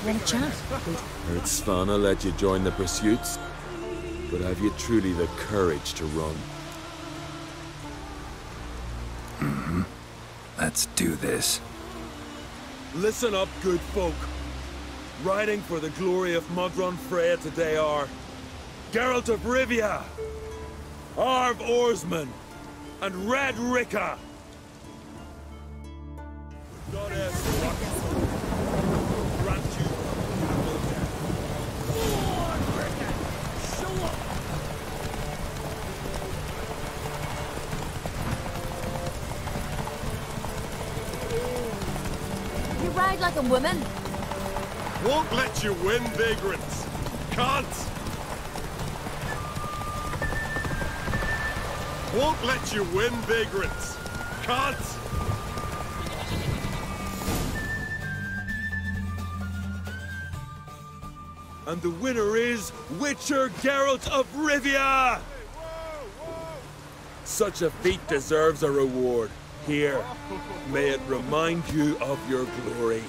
[SPEAKER 6] Want a chat?
[SPEAKER 1] Heard Svana let you join the pursuits, but have you truly the courage to run?
[SPEAKER 16] Let's do this.
[SPEAKER 1] Listen up, good folk. Riding for the glory of Modron Freya today are Geralt of Rivia, Arv Oarsman, and Red Ricka. Goddess grant you beautiful death. Show up!
[SPEAKER 6] You ride like a woman.
[SPEAKER 1] Won't let you win, vagrants. Can't. Won't let you win, vagrants. Can't. And the winner is Witcher Geralt of Rivia! Such a feat deserves a reward. Here, may it remind you of your glory.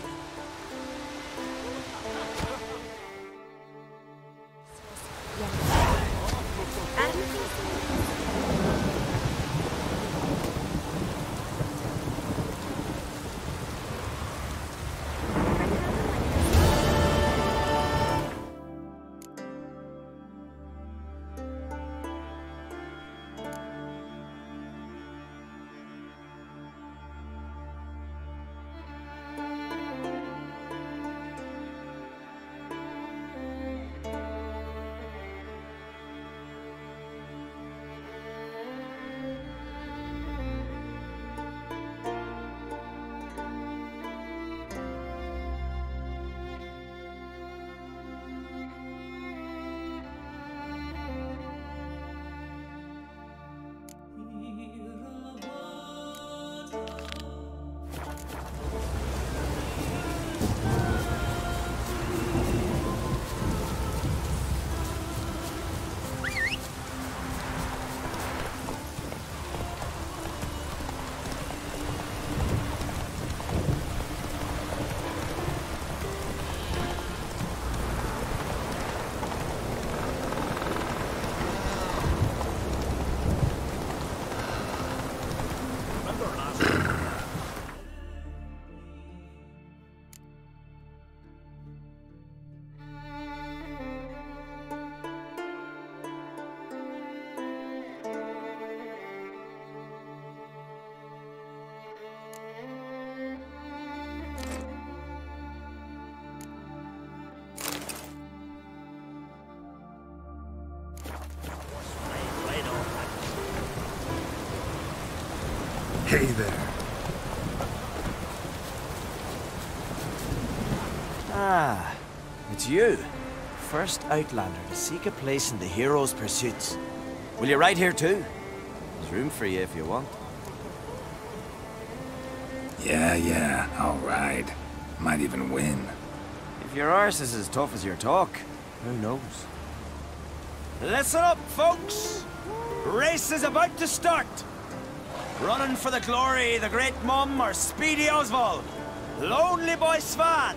[SPEAKER 16] Hey there.
[SPEAKER 12] Ah, it's you. First Outlander to seek a place in the hero's pursuits. Will you ride here too? There's room for you if you want.
[SPEAKER 3] Yeah, I'll ride. Might even win.
[SPEAKER 12] If your arse is as tough as your talk, who knows? Listen up, folks! Race is about to start! Running for the glory, the Great Mum or Speedy Oswald, Lonely Boy Svan,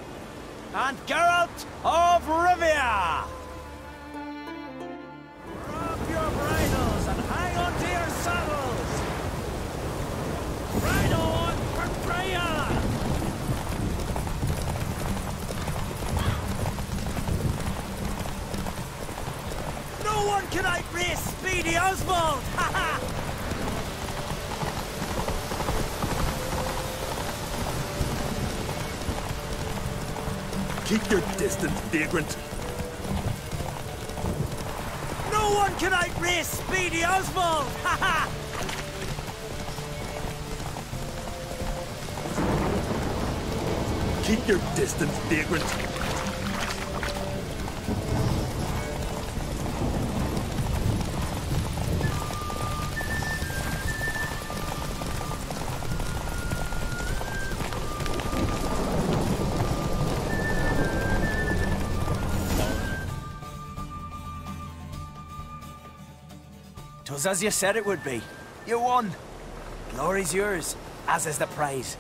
[SPEAKER 12] and Geralt of Rivia! Drop your bridles and hang on to your saddles! Ride on for Freya! No one can outrace Speedy Oswald! Ha ha!
[SPEAKER 1] Keep your distance, vagrant.
[SPEAKER 12] No one can outrace Speedy Oswald! Ha ha!
[SPEAKER 1] Keep your distance, vagrant.
[SPEAKER 12] Twas as you said it would be. You won. Glory's yours, as is the prize.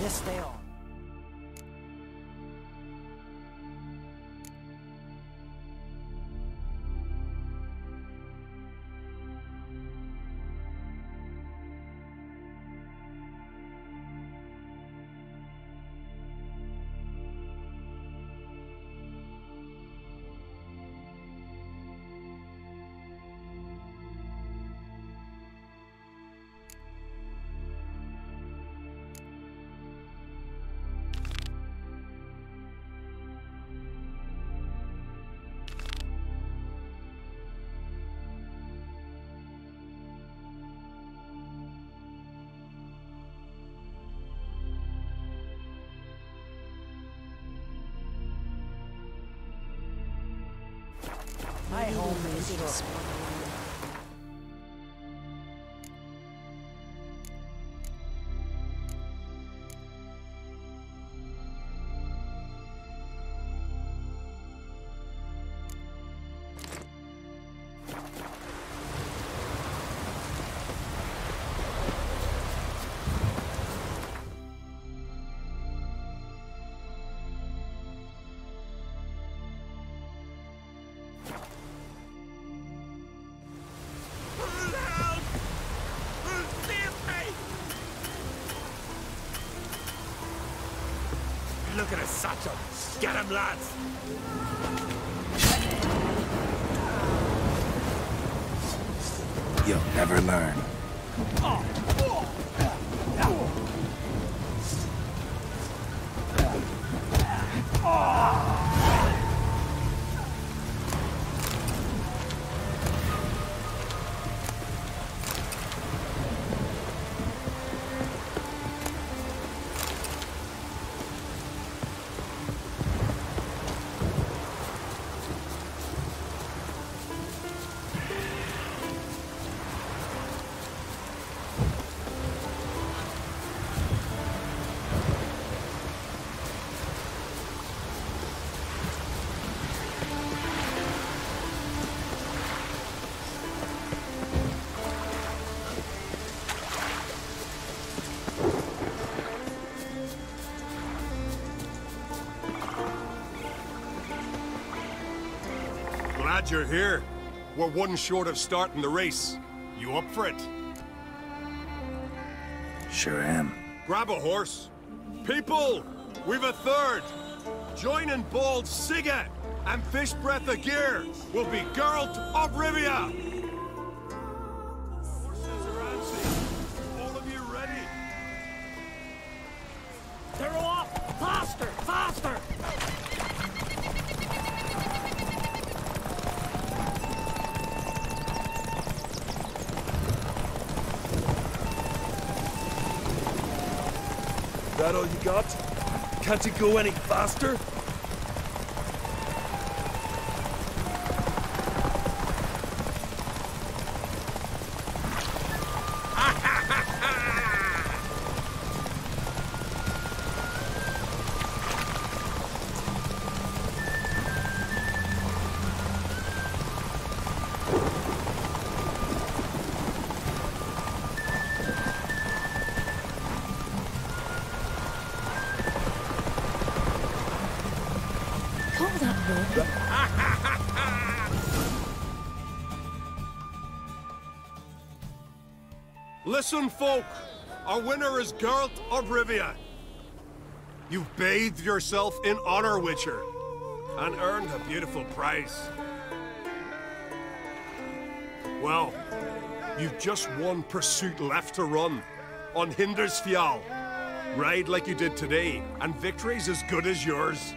[SPEAKER 12] Yes, they are. My home is yours.
[SPEAKER 1] Look at his satchel. Get him, lads.
[SPEAKER 16] You'll never learn.
[SPEAKER 19] Glad you're here. We're one short of starting the race. You up for it?
[SPEAKER 3] Sure am.
[SPEAKER 19] Grab a horse. People, we've a third. Joining Bald Sigga and Fish Breath of Gear will be Geralt of Rivia.
[SPEAKER 1] That all you got? Can't you go any faster?
[SPEAKER 19] Listen, folk! Our winner is Geralt of Rivia. You've bathed yourself in honor, Witcher, and earned a beautiful prize. Well, you've just one pursuit left to run, on Hindersfjall. Ride like you did today, and victory's as good as yours.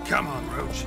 [SPEAKER 17] Come on, Roach.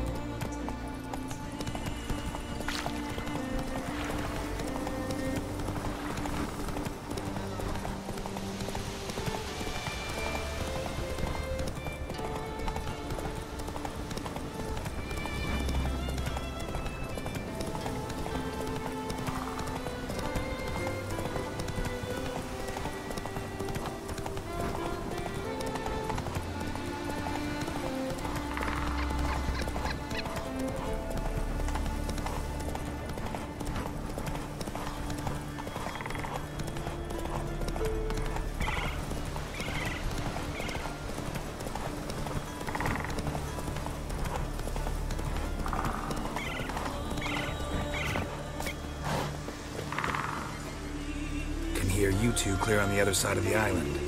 [SPEAKER 16] Hear you two clear on the other side of the island.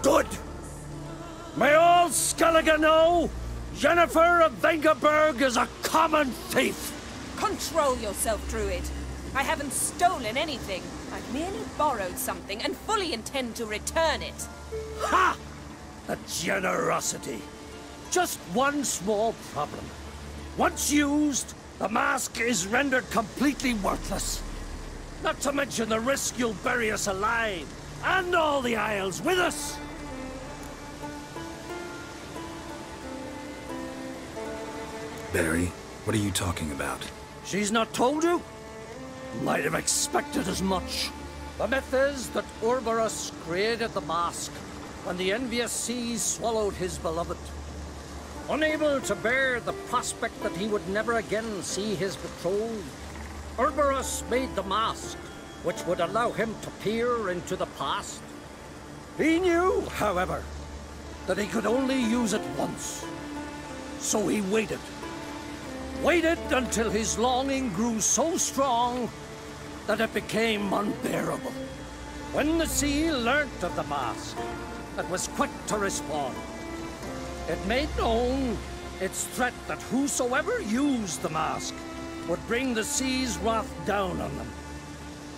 [SPEAKER 4] Good! May all Skellige know Jennifer of Vengerberg is a common thief!
[SPEAKER 11] Control yourself, Druid. I haven't stolen anything. I've merely borrowed something and fully intend to return it.
[SPEAKER 4] Ha! A generosity. Just one small problem. Once used, the mask is rendered completely worthless. Not to mention the risk you'll bury us alive, and all the Isles with us!
[SPEAKER 16] Barry, what are you talking about?
[SPEAKER 4] She's not told you? Might have expected as much. The myth is that Urberus created the mask when the envious seas swallowed his beloved. Unable to bear the prospect that he would never again see his betrothed, Urberus made the mask, which would allow him to peer into the past. He knew, however, that he could only use it once. So he waited. Waited until his longing grew so strong that it became unbearable. When the sea learnt of the mask, it was quick to respond. It made known its threat that whosoever used the mask would bring the sea's wrath down on them.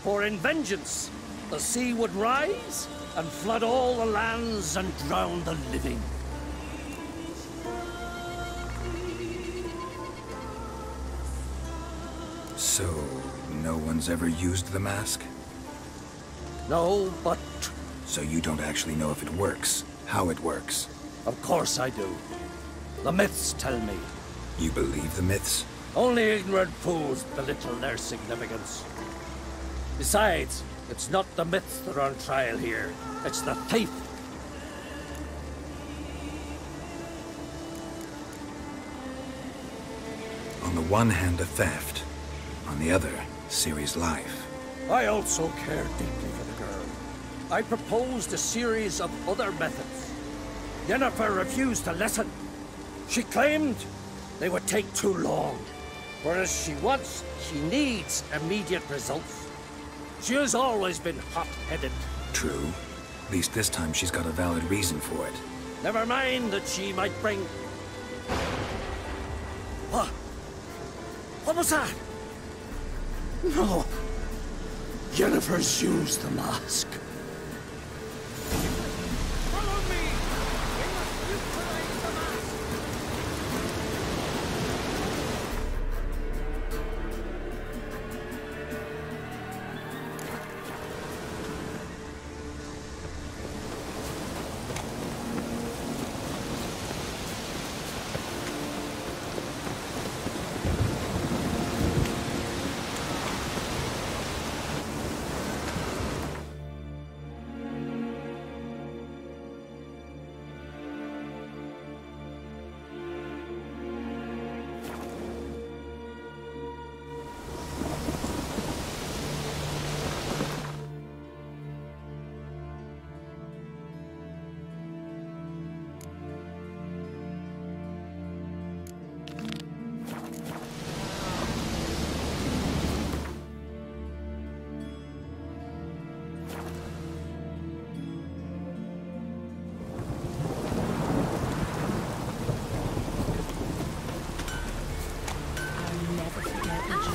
[SPEAKER 4] For in vengeance, the sea would rise and flood all the lands and drown the living.
[SPEAKER 3] So, no one's ever used the mask?
[SPEAKER 4] No, but...
[SPEAKER 3] So you don't actually know if it works, how it works?
[SPEAKER 4] Of course I do. The myths tell me.
[SPEAKER 3] You believe the myths?
[SPEAKER 4] Only ignorant fools belittle their significance. Besides, it's not the myths that are on trial here. It's the thief.
[SPEAKER 3] On the one hand, a theft. On the other, Ciri's life.
[SPEAKER 4] I also care deeply for the girl. I proposed a series of other methods. Yennefer refused to listen. She claimed they would take too long. Whereas she needs immediate results. She has always been hot-headed.
[SPEAKER 3] True. At least this time she's got a valid reason for it.
[SPEAKER 4] Never mind that she might bring... What? What was that? No. Yennefer's used the mask. Follow me! We must neutralize the mask!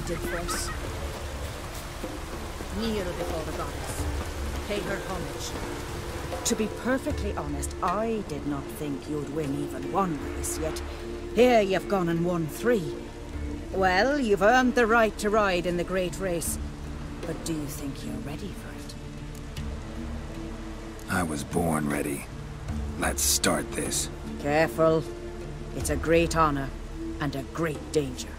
[SPEAKER 15] Did for us. Kneel before the goddess. Pay her homage. To be perfectly honest, I did not think you'd win even one race, yet here you've gone and won 3. Well, you've earned the right to ride in the great race. But do you think you're ready for it?
[SPEAKER 3] I was born ready. Let's start this.
[SPEAKER 15] Careful. It's a great honor and a great danger.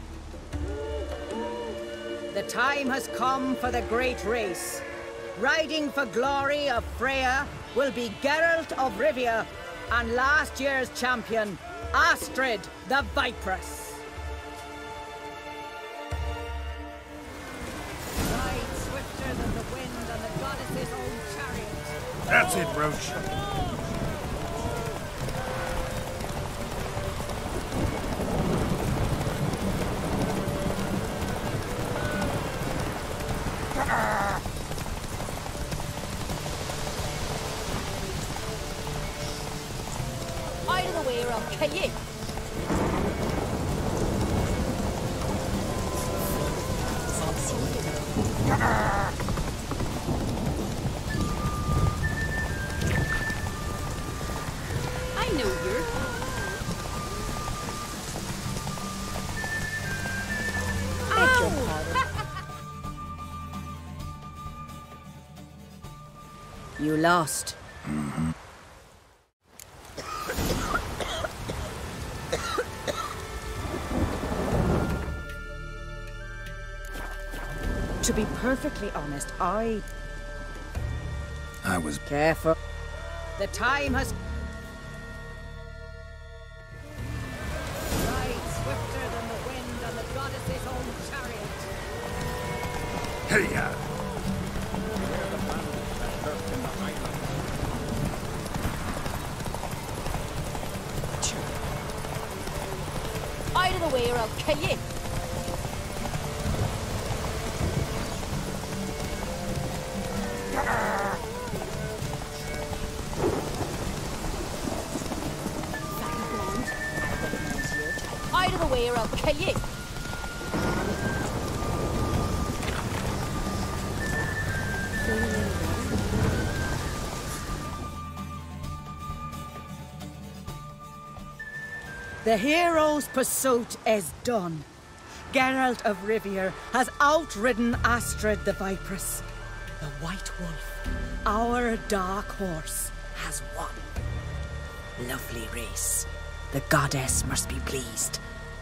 [SPEAKER 15] The time has come for the great race. Riding for glory of Freya will be Geralt of Rivia and last year's champion, Astrid the Viperess. Ride swifter than the wind and the goddess's own chariot.
[SPEAKER 17] That's it, Roach.
[SPEAKER 15] Out of the way or I'll kill you.
[SPEAKER 7] I know you're...
[SPEAKER 15] You lost. To be perfectly honest, I
[SPEAKER 3] was
[SPEAKER 15] careful. The time has... Ride swifter than the wind and the goddess's own chariot.
[SPEAKER 3] Hey-ya!
[SPEAKER 15] Out of the way or I'll kill you. Out of the way or I'll kill you. The hero's pursuit is done. Geralt of Rivia has outridden Astrid the Vipress. The White Wolf, our dark horse, has won. Lovely race. The goddess must be pleased,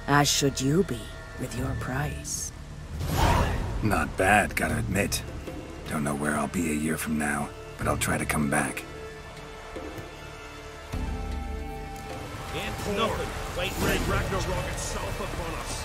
[SPEAKER 15] as should you be with your prize.
[SPEAKER 16] Not bad, gotta admit. Don't know where I'll be a year from now, but I'll try to come back.
[SPEAKER 1] Ain't nothing. Wait, Red Ragnarok itself upon us.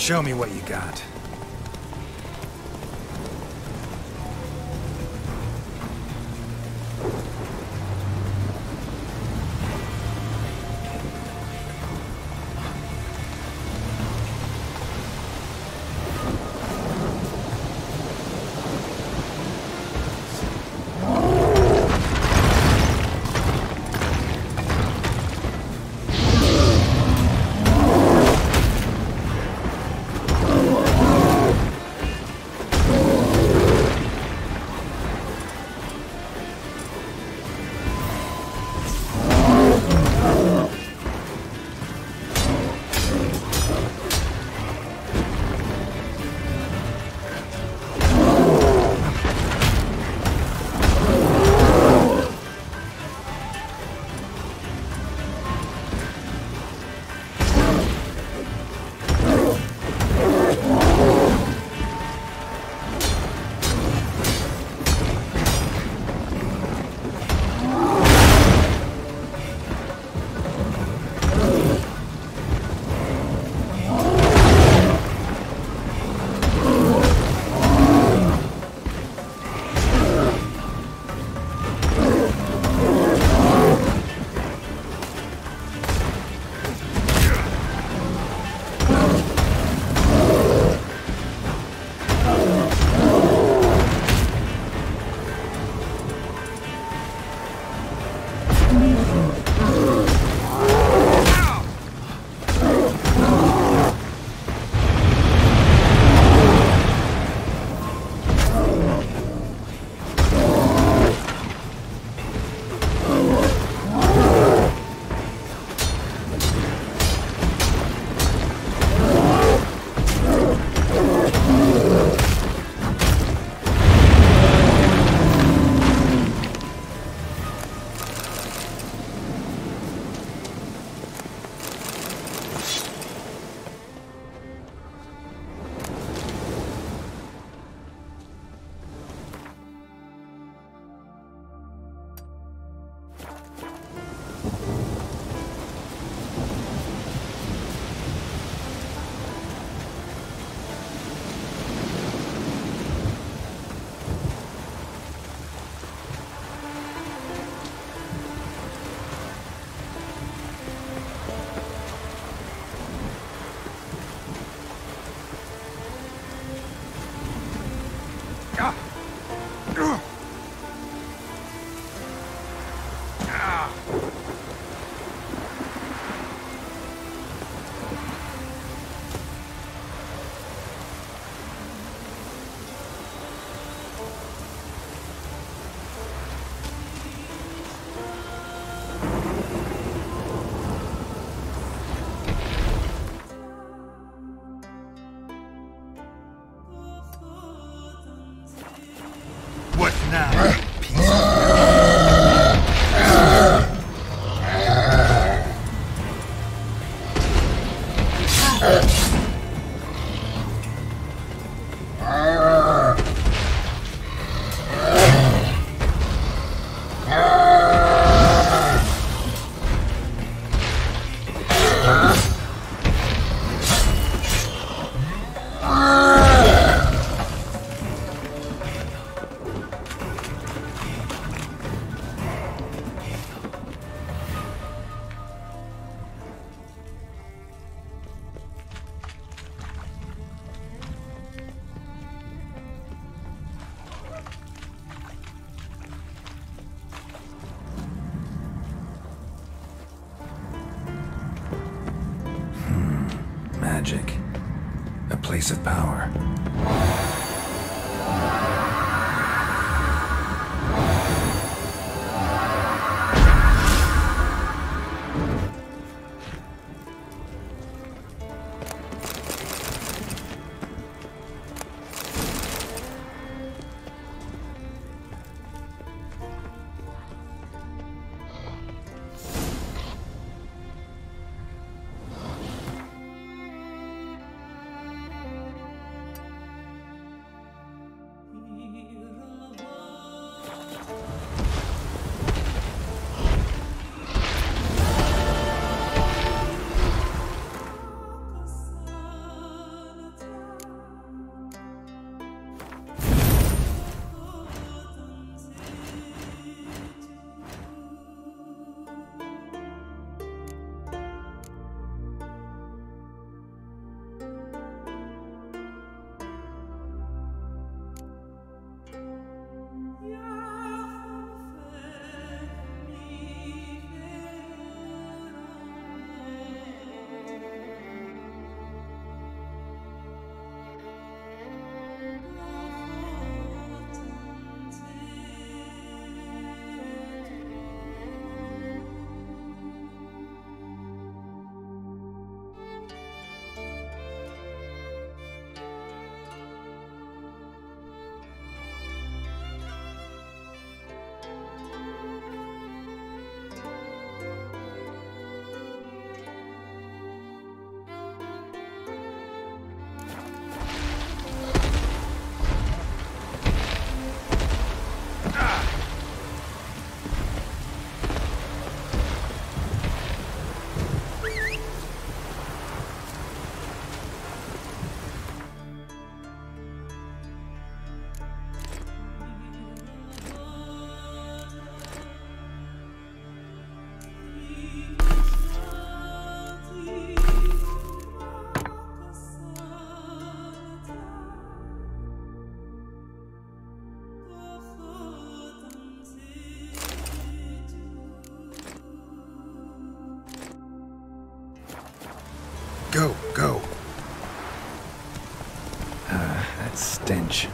[SPEAKER 16] Show me what you got.
[SPEAKER 8] Oh!
[SPEAKER 16] Magic. A place of power. Go, go. That stench.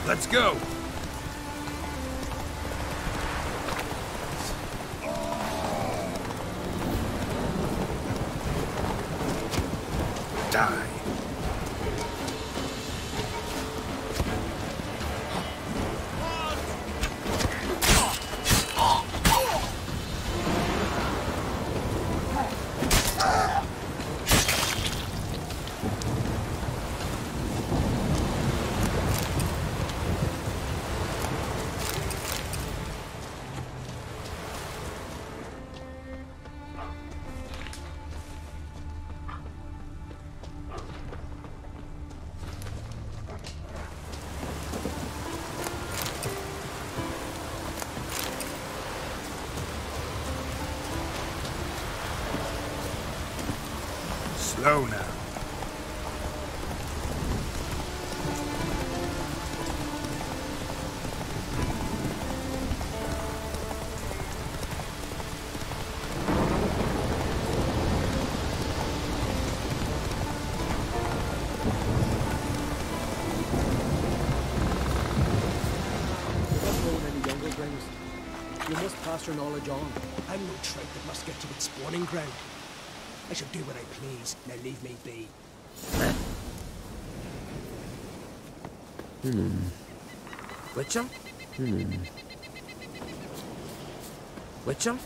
[SPEAKER 19] Let's go!
[SPEAKER 16] Die.
[SPEAKER 17] Slow now.
[SPEAKER 5] You must pass your knowledge on. I'm no trout that must get to its spawning ground. I shall do what I please. Now leave me be. Witcher? Witcher?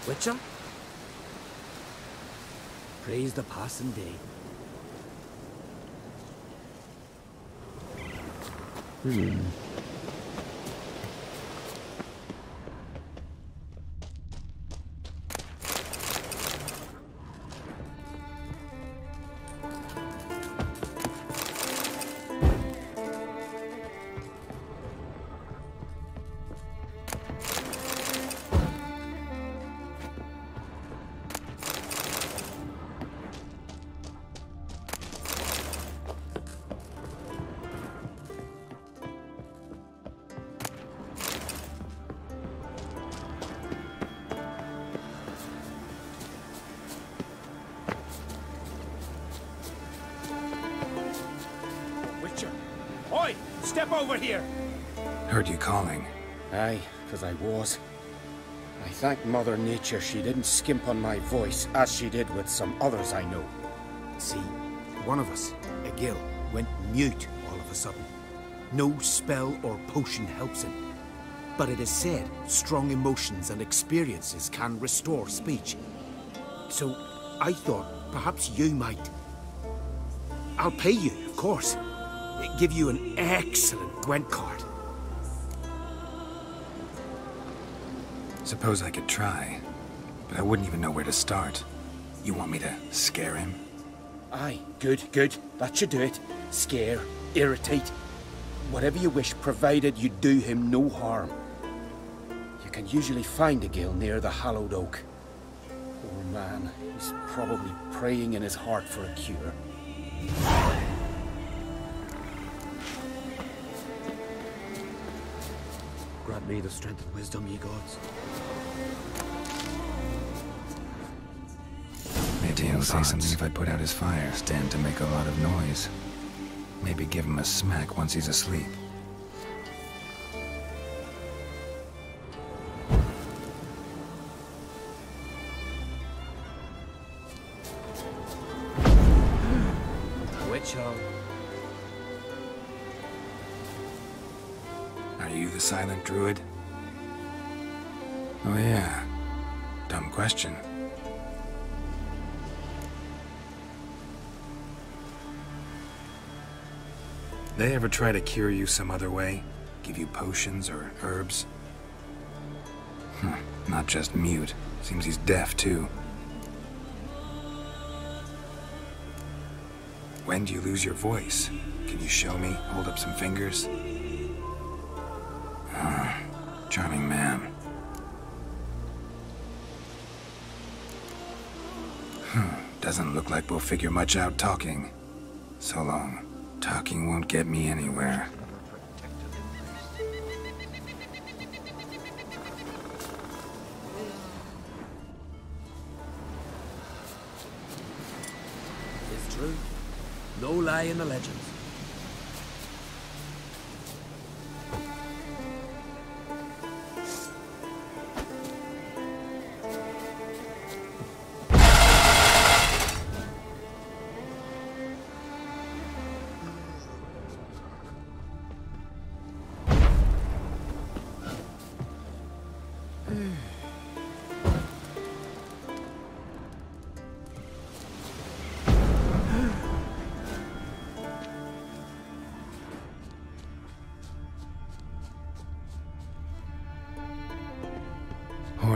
[SPEAKER 5] Witcher? Praise the passing day.
[SPEAKER 9] Oi! Step over here!
[SPEAKER 3] Heard you calling.
[SPEAKER 2] Aye, 'cause I was. I thank Mother Nature she didn't skimp on my voice, as she did with some others I know.
[SPEAKER 20] See, one of us, a gill, went mute all of a sudden. No spell or potion helps him. But it is said strong emotions and experiences can restore speech. So I thought perhaps you might. I'll pay you, of course. Give you an excellent Gwent card.
[SPEAKER 3] Suppose I could try, but I wouldn't even know where to start. You want me to scare him?
[SPEAKER 2] Aye, good, good. That should do it. Scare, irritate. Whatever you wish, provided you do him no harm. You can usually find a gill near the hallowed oak. Poor man, he's probably praying in his heart for a cure.
[SPEAKER 5] Grant me the strength and wisdom, ye gods.
[SPEAKER 3] Maybe he'll say something if I put out his fire. Stand to make a lot of noise. Maybe give him a smack once he's asleep.
[SPEAKER 5] Witcher.
[SPEAKER 3] Are you the silent druid? Oh yeah. Dumb question. They ever try to cure you some other way? Give you potions or herbs? Not just mute. Seems he's deaf too. When do you lose your voice? Can you show me? Hold up some fingers? Charming man. Doesn't look like we'll figure much out talking. So long. Talking won't get me anywhere.
[SPEAKER 5] It's true. No lie in the legends.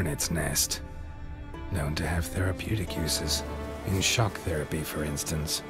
[SPEAKER 16] hornet's nest. Known to have therapeutic uses. In shock therapy, for instance.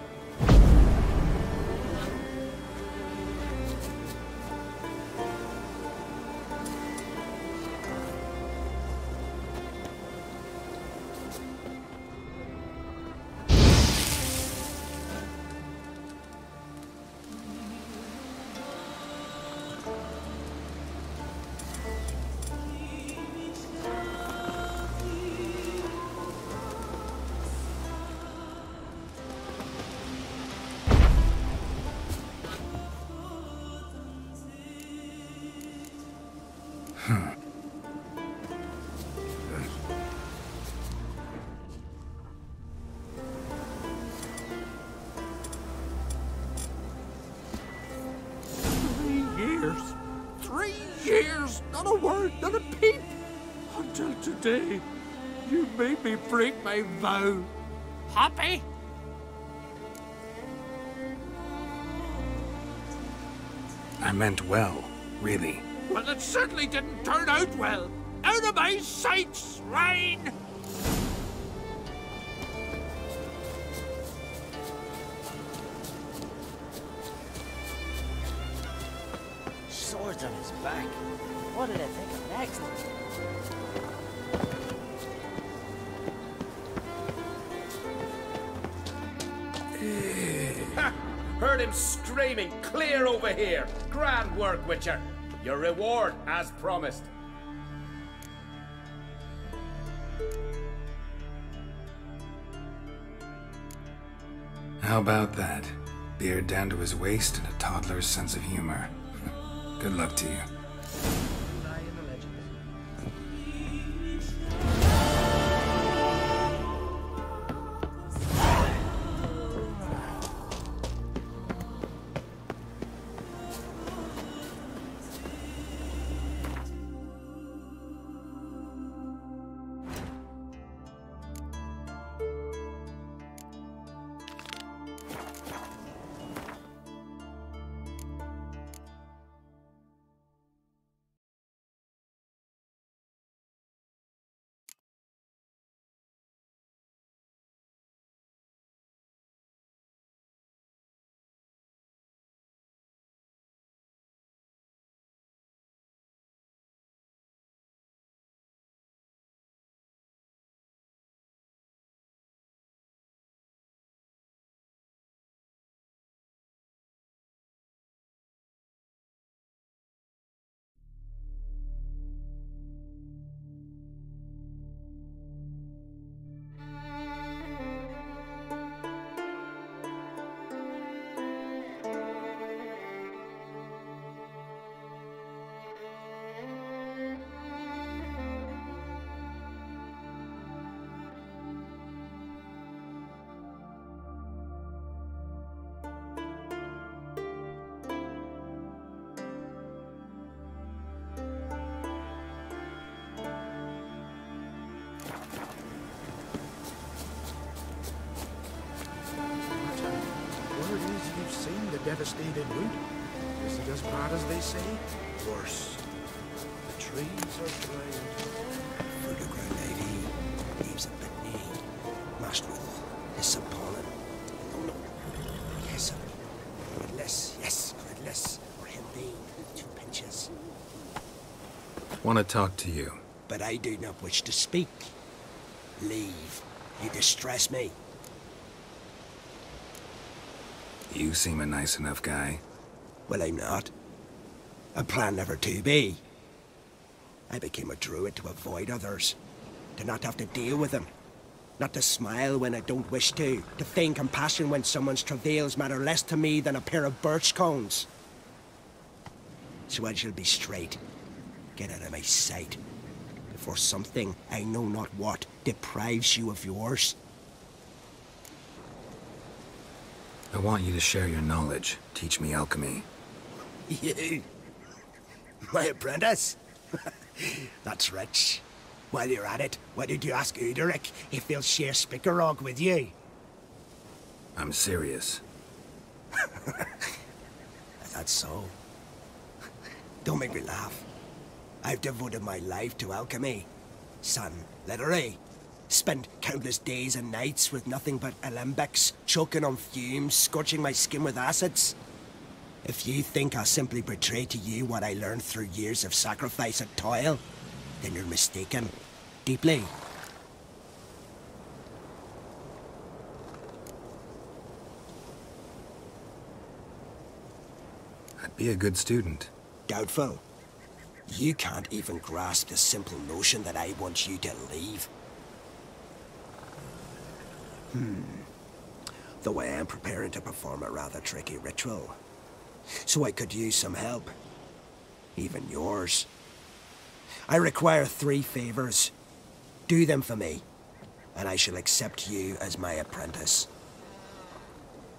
[SPEAKER 14] Not a word, not a peep. Until today, you made me break my vow. Happy?
[SPEAKER 16] I meant well, really.
[SPEAKER 14] Well, it certainly didn't turn out well. Out of my sight, swine!
[SPEAKER 12] Swords on his back. What did I think of next?
[SPEAKER 2] Ha! Heard him screaming, clear over here. Grand work, Witcher. Your reward, as promised.
[SPEAKER 16] How about that? Beard down to his waist and a toddler's sense of humor. Good luck to you.
[SPEAKER 10] Devastated wood. Is it as bad as they say? Worse. The trees are drying.
[SPEAKER 5] Underground lady leaves a bit knee, mashed with this upon it. Oh no. Yes, sir. Yes, less. Or him being 2 pinches.
[SPEAKER 16] Want to talk to you.
[SPEAKER 5] But I do not wish to speak. Leave. You distress me.
[SPEAKER 16] You seem a nice enough guy.
[SPEAKER 5] Well, I'm not. I plan never to be. I became a druid to avoid others. To not have to deal with them. Not to smile when I don't wish to. To feign compassion when someone's travails matter less to me than a pair of birch cones. So I shall be straight. Get out of my sight. Before something, I know not what, deprives you of yours.
[SPEAKER 16] I want you to share your knowledge. Teach me alchemy.
[SPEAKER 5] You? My apprentice? That's rich. While you're at it, why did you ask Uderic if he'll share Spickerog with you?
[SPEAKER 16] I'm serious.
[SPEAKER 5] That's so. Don't make me laugh. I've devoted my life to alchemy. Son, literally. Spent countless days and nights with nothing but alembics, choking on fumes, scorching my skin with acids. If you think I'll simply portray to you what I learned through years of sacrifice and toil, then you're mistaken. Deeply.
[SPEAKER 3] I'd be a good student.
[SPEAKER 5] Doubtful. You can't even grasp the simple notion that I want you to leave. Though I am preparing to perform a rather tricky ritual. So I could use some help. Even yours. I require 3 favors. Do them for me, and I shall accept you as my apprentice.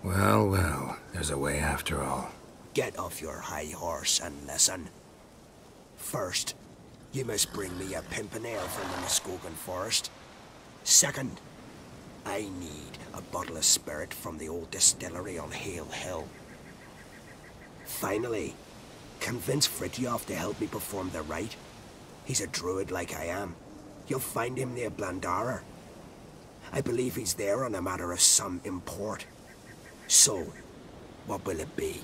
[SPEAKER 3] Well, well, there's a way after all.
[SPEAKER 5] Get off your high horse and listen. First, you must bring me a pimpernel from the Muskogan forest. Second, I need a bottle of spirit from the old distillery on Hale Hill. Finally, convince Fritjof to help me perform the rite. He's a druid like I am. You'll find him near Blandara. I believe he's there on a matter of some import. So, what will it be?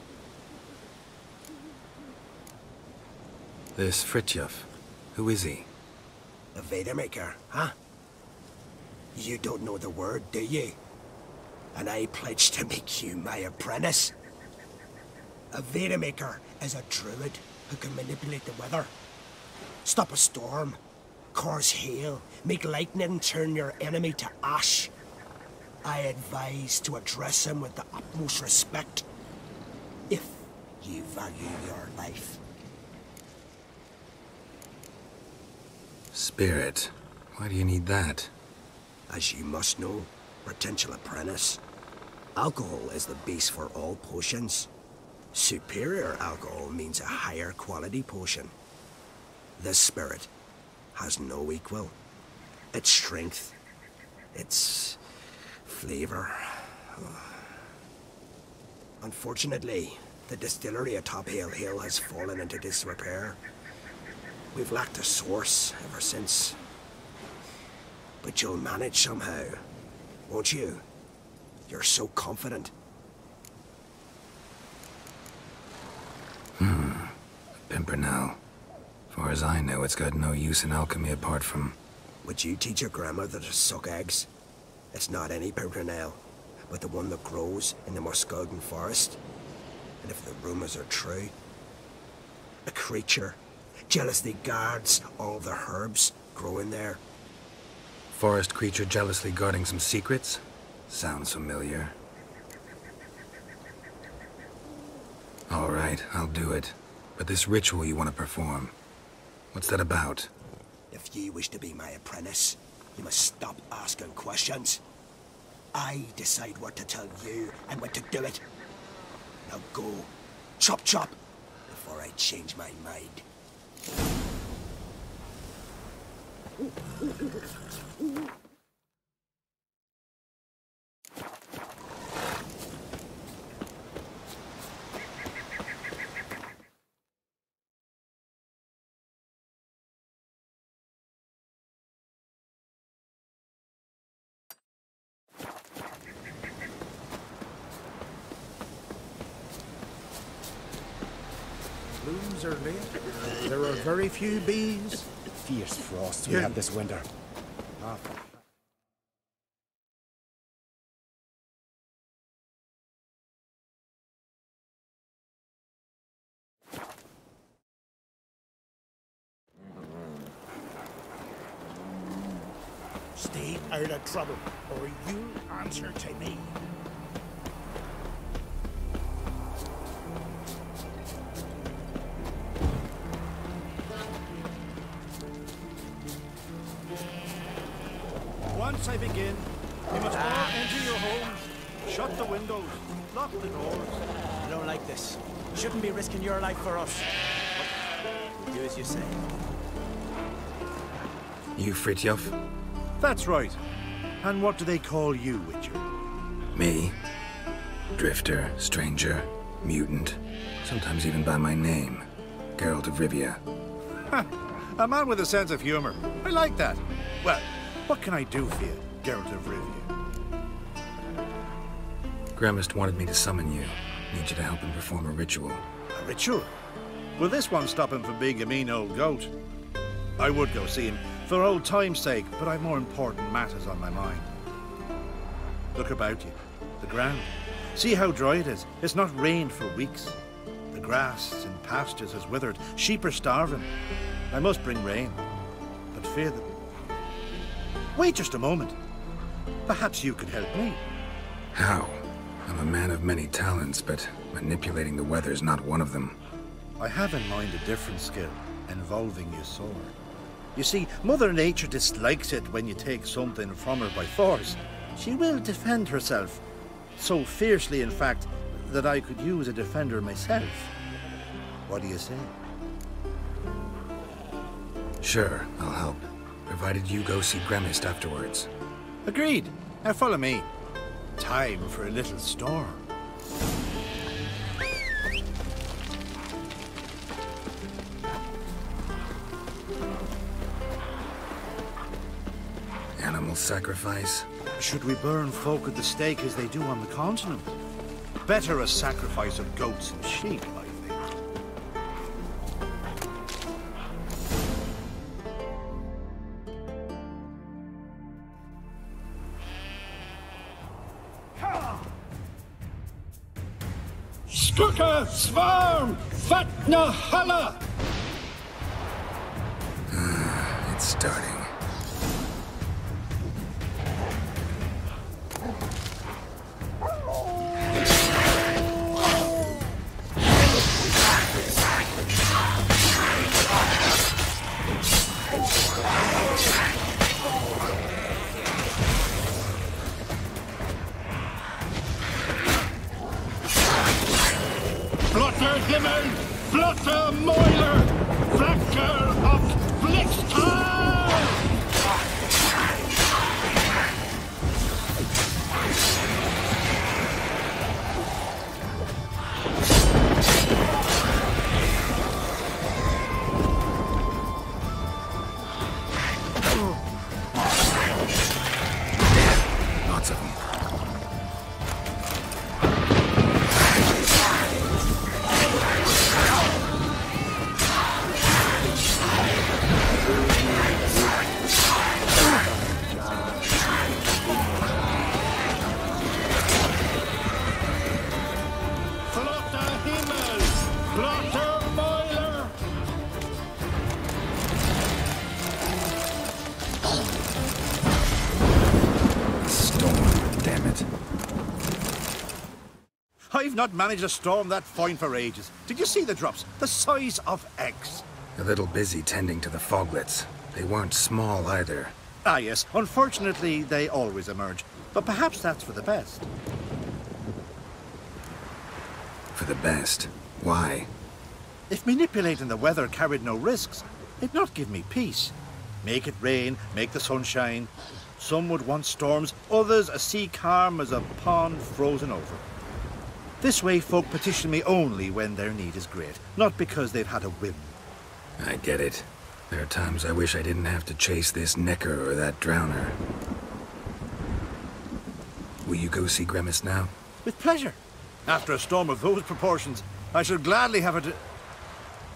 [SPEAKER 3] This Fritjof, who is he?
[SPEAKER 5] A Vedamaker, huh? You don't know the word, do you? And I pledge to make you my apprentice. A Vedamaker is a druid who can manipulate the weather. Stop a storm, cause hail, make lightning turn your enemy to ash. I advise to address him with the utmost respect, if you value your life.
[SPEAKER 3] Spirit. Why do you need that?
[SPEAKER 5] As you must know, potential apprentice, alcohol is the base for all potions. Superior alcohol means a higher quality potion. This spirit has no equal. Its strength, its flavor. Unfortunately, the distillery atop Hale Hill has fallen into disrepair. We've lacked a source ever since. But you'll manage somehow, won't you? You're so confident.
[SPEAKER 3] Pimpernel. Far as I know, it's got no use in alchemy apart from...
[SPEAKER 5] Would you teach your grandmother to suck eggs? It's not any pimpernel, but the one that grows in the Muskogan forest. And if the rumors are true, a creature jealously guards all the herbs growing there.
[SPEAKER 3] Forest creature jealously guarding some secrets? Sounds familiar. All right, I'll do it. But this ritual you want to perform, what's that about?
[SPEAKER 5] If you wish to be my apprentice, you must stop asking questions. I decide what to tell you and when to do it. Now go, chop chop, before I change my mind.
[SPEAKER 10] Blooms are late. There are very few bees.
[SPEAKER 2] Fierce frosts we had this winter.
[SPEAKER 9] Stay out of trouble, or you answer to me.
[SPEAKER 10] Once I begin, you must all enter your homes, shut the windows, lock the doors.
[SPEAKER 12] I don't like this. You shouldn't be risking your life for us. But do as you say.
[SPEAKER 3] You Fritjof?
[SPEAKER 10] That's right. And what do they call you, Witcher?
[SPEAKER 3] Me? Drifter, stranger, mutant. Sometimes even by my name. Geralt of Rivia.
[SPEAKER 10] A man with a sense of humor. I like that. Well, what can I do for you, Geralt of Rivia?
[SPEAKER 16] Gremist wanted me to summon you. Need you to help him perform a ritual.
[SPEAKER 10] A ritual? Will this one stop him from being a mean old goat? I would go see him, for old time's sake, but I've more important matters on my mind. Look about you. The ground. See how dry it is. It's not rained for weeks. The grass in pastures has withered. Sheep are starving. I must bring rain, but fear that... Wait just a moment. Perhaps you could help me.
[SPEAKER 16] How? I'm a man of many talents, but manipulating the weather's not one of them.
[SPEAKER 10] I have in mind a different skill, involving your sword. You see, Mother Nature dislikes it when you take something from her by force. She will defend herself. So fiercely, in fact, that I could use a defender myself. What do you say?
[SPEAKER 16] Sure, I'll help. Provided you go see Gremist afterwards.
[SPEAKER 10] Agreed. Now follow me. Time for a little storm.
[SPEAKER 16] Animal sacrifice?
[SPEAKER 10] Should we burn folk at the stake as they do on the continent? Better a sacrifice of goats and sheep, I think.
[SPEAKER 14] Stuka Svarm Vatna Hala!
[SPEAKER 16] It's starting.
[SPEAKER 14] Blotter Himmel, Blotter Moiler, Flacker of Blitztal!
[SPEAKER 16] Lots of them.
[SPEAKER 10] I've not managed to storm that fine for ages. Did you see the drops? The size of eggs.
[SPEAKER 16] A little busy tending to the foglets. They weren't small either.
[SPEAKER 10] Ah, yes. Unfortunately, they always emerge. But perhaps that's for the best.
[SPEAKER 16] For the best? Why?
[SPEAKER 10] If manipulating the weather carried no risks, it'd not give me peace. Make it rain, make the sun shine. Some would want storms, others a sea calm as a pond frozen over. This way folk petition me only when their need is great, not because they've had a whim.
[SPEAKER 16] I get it. There are times I wish I didn't have to chase this necker or that drowner. Will you go see Gremist now?
[SPEAKER 10] With pleasure. After a storm of those proportions, I shall gladly have her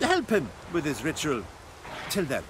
[SPEAKER 10] to help him with his ritual. Till then.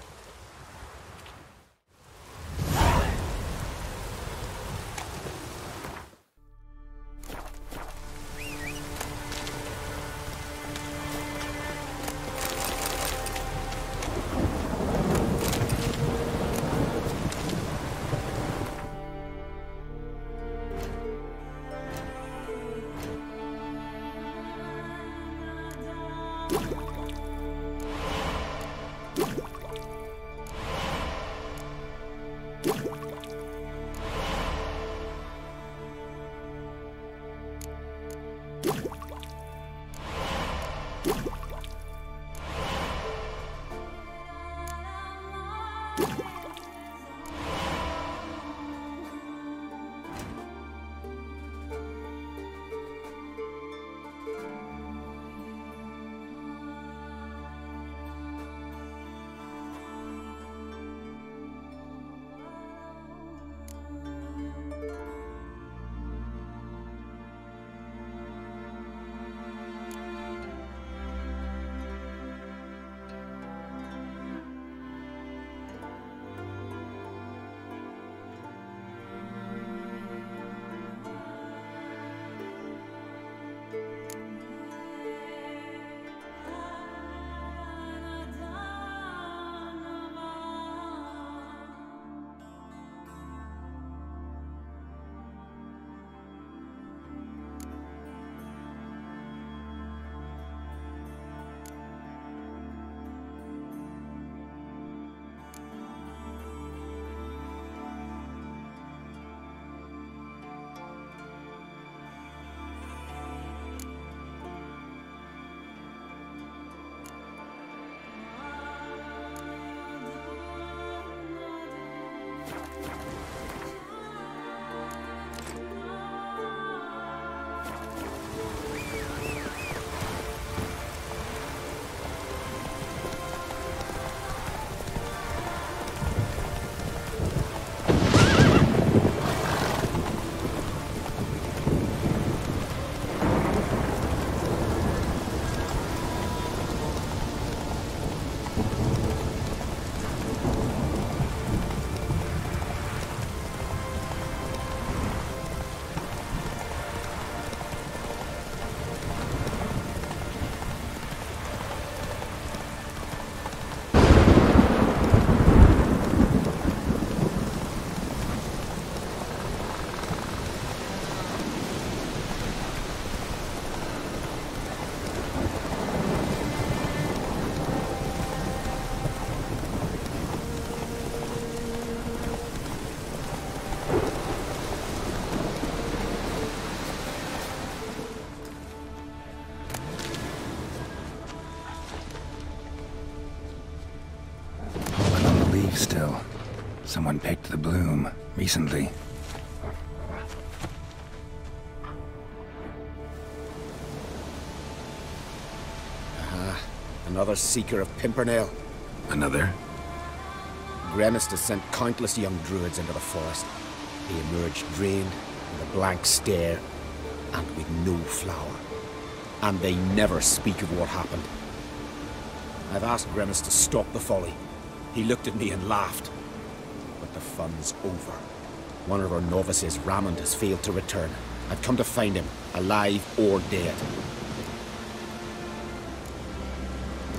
[SPEAKER 16] still. Someone picked the bloom recently.
[SPEAKER 20] Another seeker of Pimpernel.
[SPEAKER 3] Another?
[SPEAKER 20] Gremis has sent countless young druids into the forest. They emerge drained, with a blank stare, and with no flower. And they never speak of what happened. I've asked Gremis to stop the folly. He looked at me and laughed. But the fun's over. One of our novices, Ramond, has failed to return. I've come to find him, alive or dead.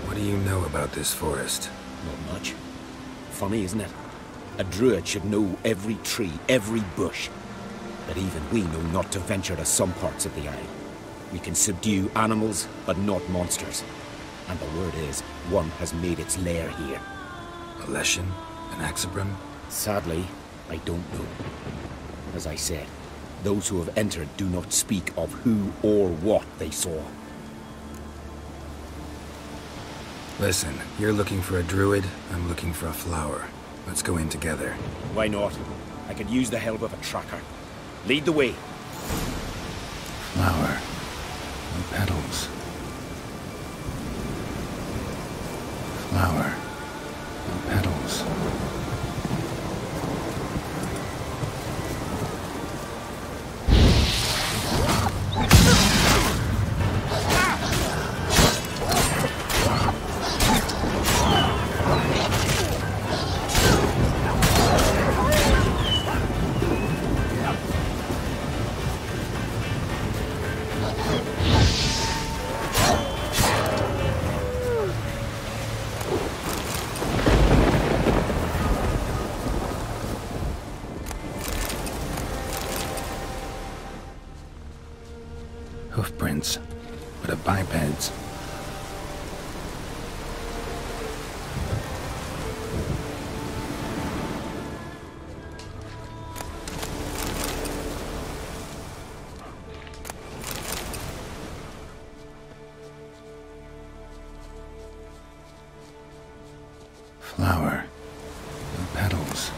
[SPEAKER 3] What do you know about this forest?
[SPEAKER 20] Not much. Funny, isn't it? A druid should know every tree, every bush. But even we know not to venture to some parts of the isle. We can subdue animals, but not monsters. And the word is, one has made its lair here.
[SPEAKER 3] A Leshen? An Axabrim?
[SPEAKER 20] Sadly, I don't know. As I said, those who have entered do not speak of who or what they saw.
[SPEAKER 3] Listen, you're looking for a druid, I'm looking for a flower. Let's go in together.
[SPEAKER 20] Why not? I could use the help of a tracker. Lead the way.
[SPEAKER 16] Flower. No petals. Flower. No petals. Hoofprints, but of bipeds. Flower, no petals.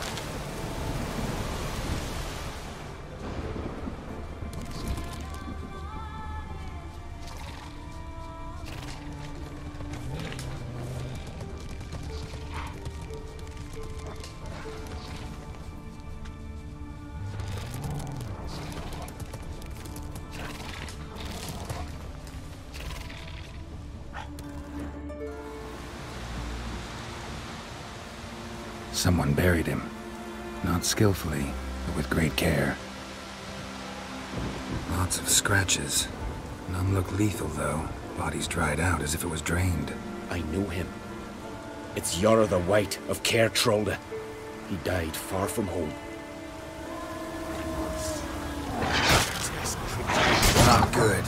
[SPEAKER 16] Someone buried him. Not skillfully, but with great care.
[SPEAKER 3] Lots of scratches. None look lethal, though. Body's dried out as if it was drained.
[SPEAKER 20] I know him. It's Yara the White of Caer Trolda. He died far from home.
[SPEAKER 3] Not good.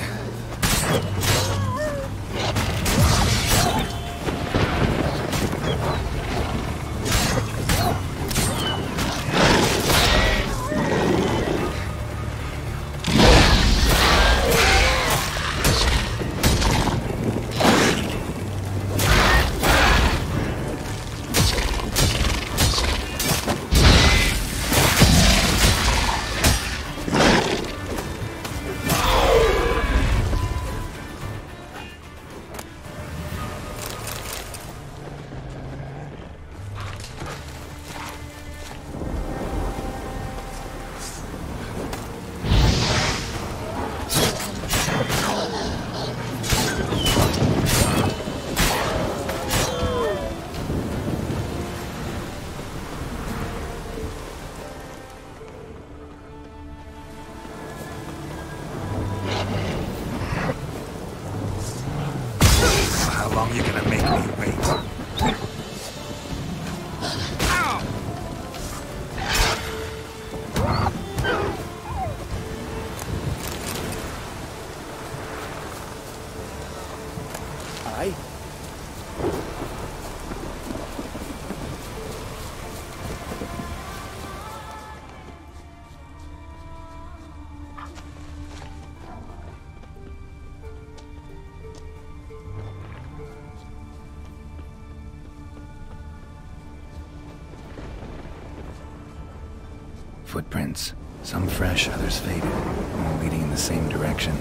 [SPEAKER 16] Footprints. Some fresh, others faded, all leading in the same direction.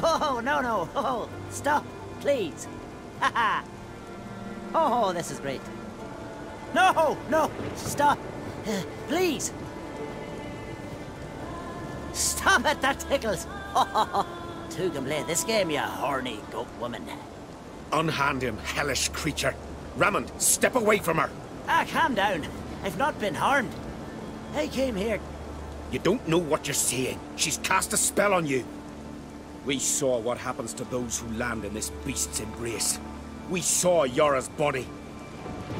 [SPEAKER 21] Oh, no. Oh, stop, please. Haha. Oh, this is great. No, stop. Please. Stop it, that tickles. Two can play this game, you horny goat woman.
[SPEAKER 2] Unhand him, hellish creature. Raymond, step away from her.
[SPEAKER 21] Calm down. I've not been harmed. I came here.
[SPEAKER 2] You don't know what you're saying. She's cast a spell on you. We saw what happens to those who land in this beast's embrace. We saw Yara's body.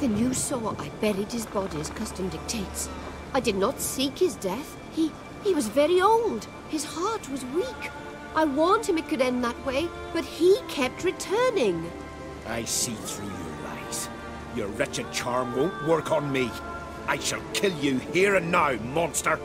[SPEAKER 22] Then you saw I buried his body as custom dictates. I did not seek his death. He was very old. His heart was weak. I warned him it could end that way, but he kept returning.
[SPEAKER 2] I see through your lies. Your wretched charm won't work on me. I shall kill you here and now, monster.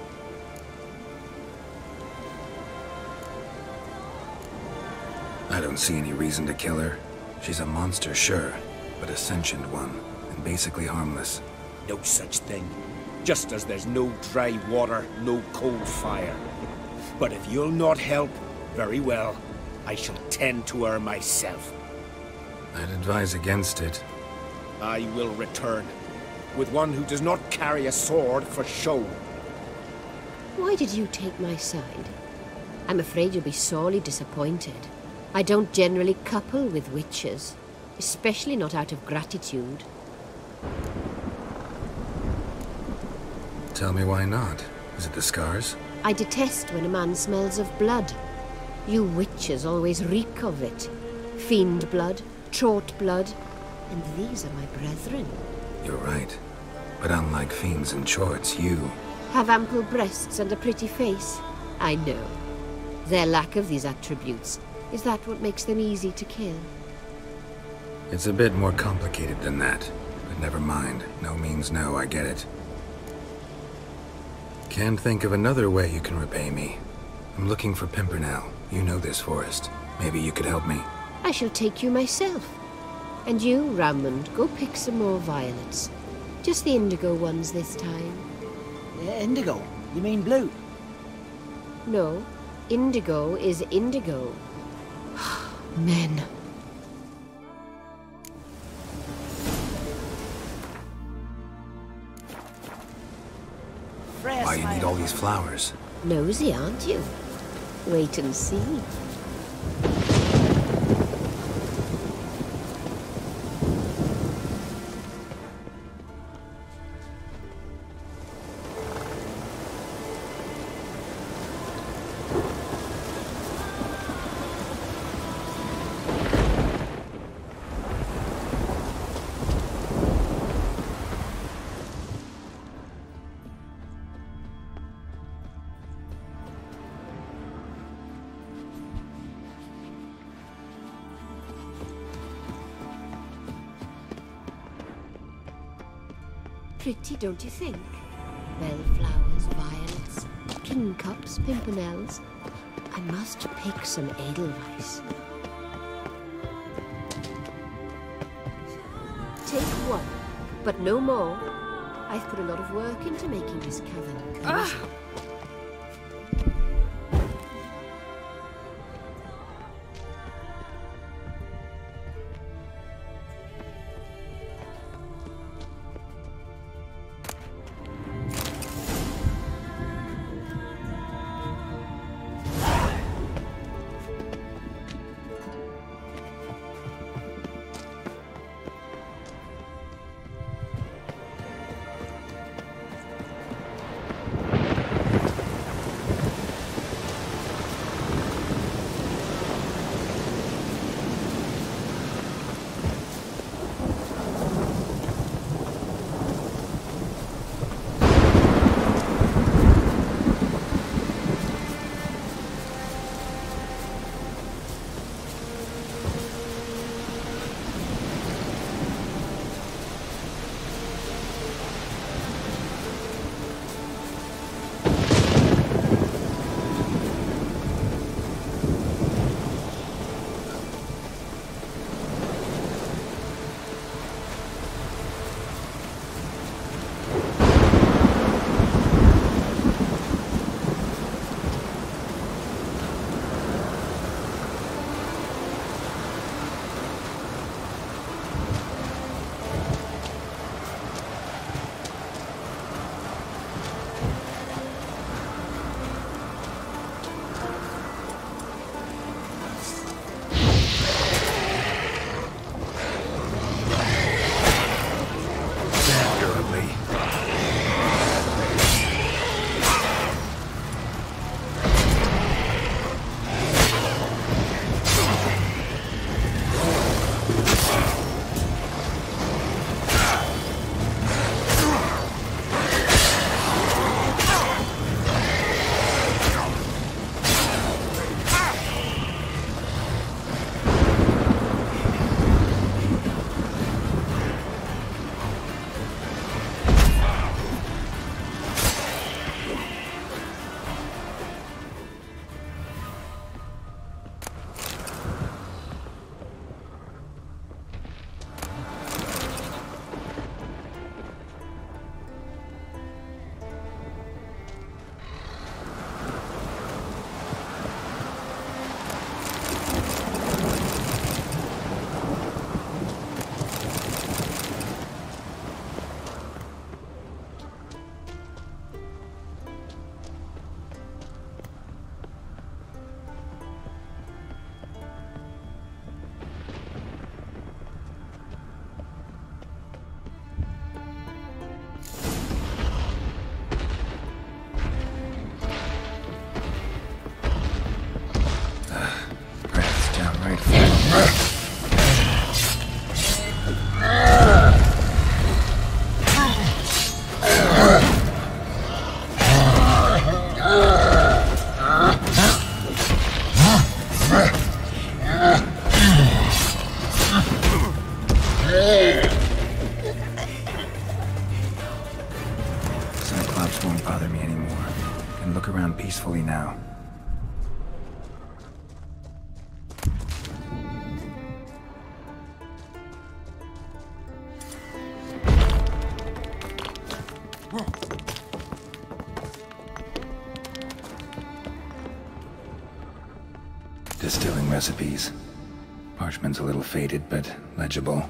[SPEAKER 3] I don't see any reason to kill her. She's a monster, sure, but a sentient one, and basically harmless.
[SPEAKER 2] No such thing. Just as there's no dry water, no cold fire. But if you'll not help, very well. I shall tend to her myself.
[SPEAKER 3] I'd advise against it.
[SPEAKER 2] I will return, with one who does not carry a sword for show.
[SPEAKER 22] Why did you take my side? I'm afraid you'll be sorely disappointed. I don't generally couple with witches, especially not out of gratitude.
[SPEAKER 3] Tell me why not. Is it the scars?
[SPEAKER 22] I detest when a man smells of blood. You witches always reek of it. Fiend blood, trot blood, and these are my brethren.
[SPEAKER 3] You're right. But unlike fiends and chorts, you...
[SPEAKER 22] Have ample breasts and a pretty face. I know. Their lack of these attributes, is that what makes them easy to kill?
[SPEAKER 3] It's a bit more complicated than that. But never mind. No means no, I get it. Can't think of another way you can repay me. I'm looking for Pimpernel. You know this forest. Maybe you could help me.
[SPEAKER 22] I shall take you myself. And you, Raymond, go pick some more violets. Just the indigo ones this time.
[SPEAKER 21] Indigo? You mean blue?
[SPEAKER 22] No, indigo is indigo. Men.
[SPEAKER 3] Why you need all these flowers?
[SPEAKER 22] Nosy, aren't you? Wait and see. Pretty, don't you think? Bellflowers, violets, kingcups, pimpernels. I must pick some edelweiss. Take one, but no more. I've put a lot of work into making this cavern cozy.
[SPEAKER 16] Cyclops won't bother me anymore. Can look around peacefully now. Distilling recipes. Parchment's a little faded, but legible.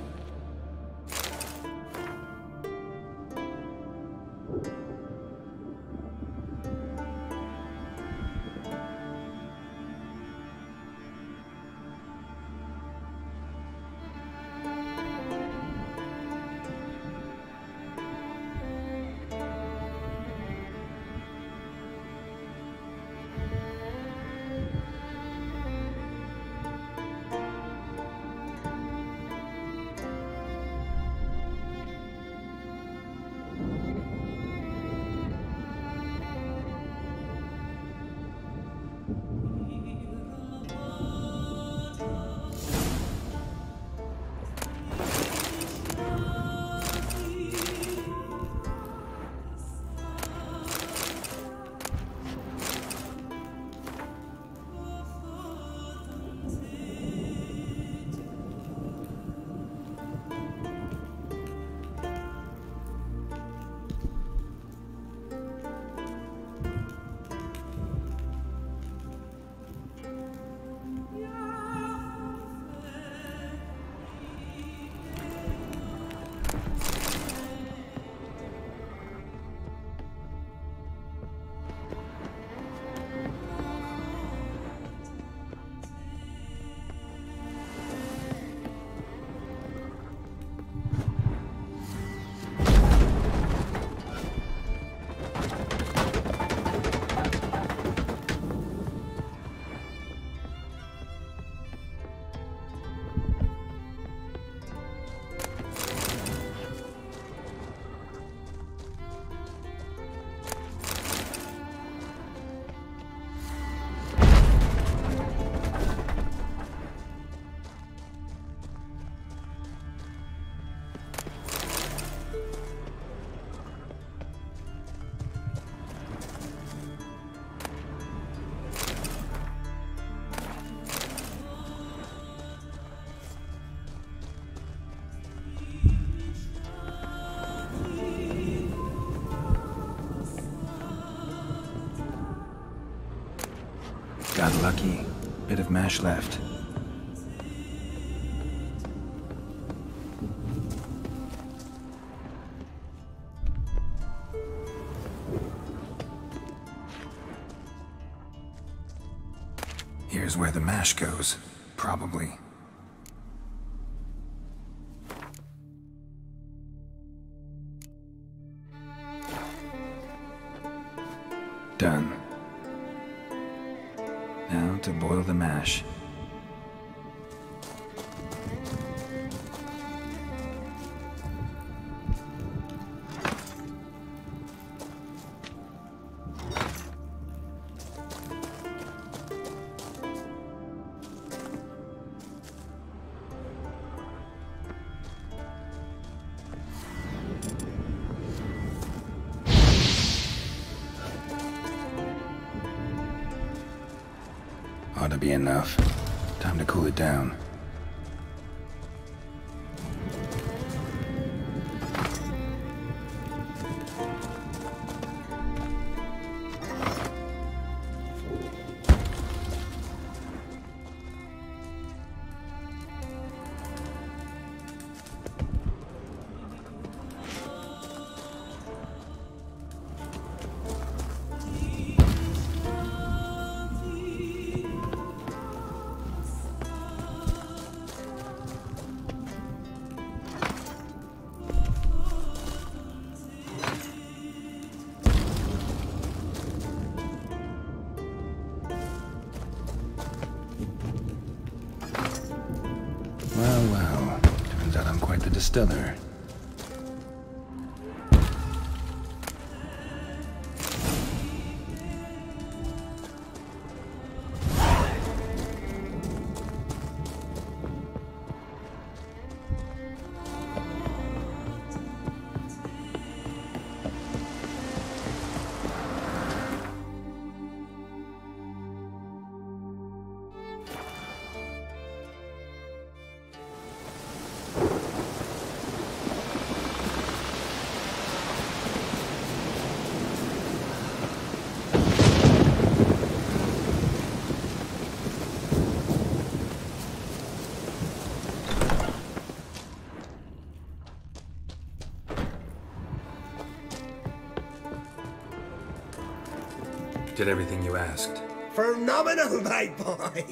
[SPEAKER 16] Got lucky. Bit of mash left. Here's where the mash goes. Probably. Done. Now to boil the mash. Ought to be enough. Time to cool it down. Well, turns out I'm quite the distiller.
[SPEAKER 3] Did everything you asked.
[SPEAKER 5] Phenomenal, my boy.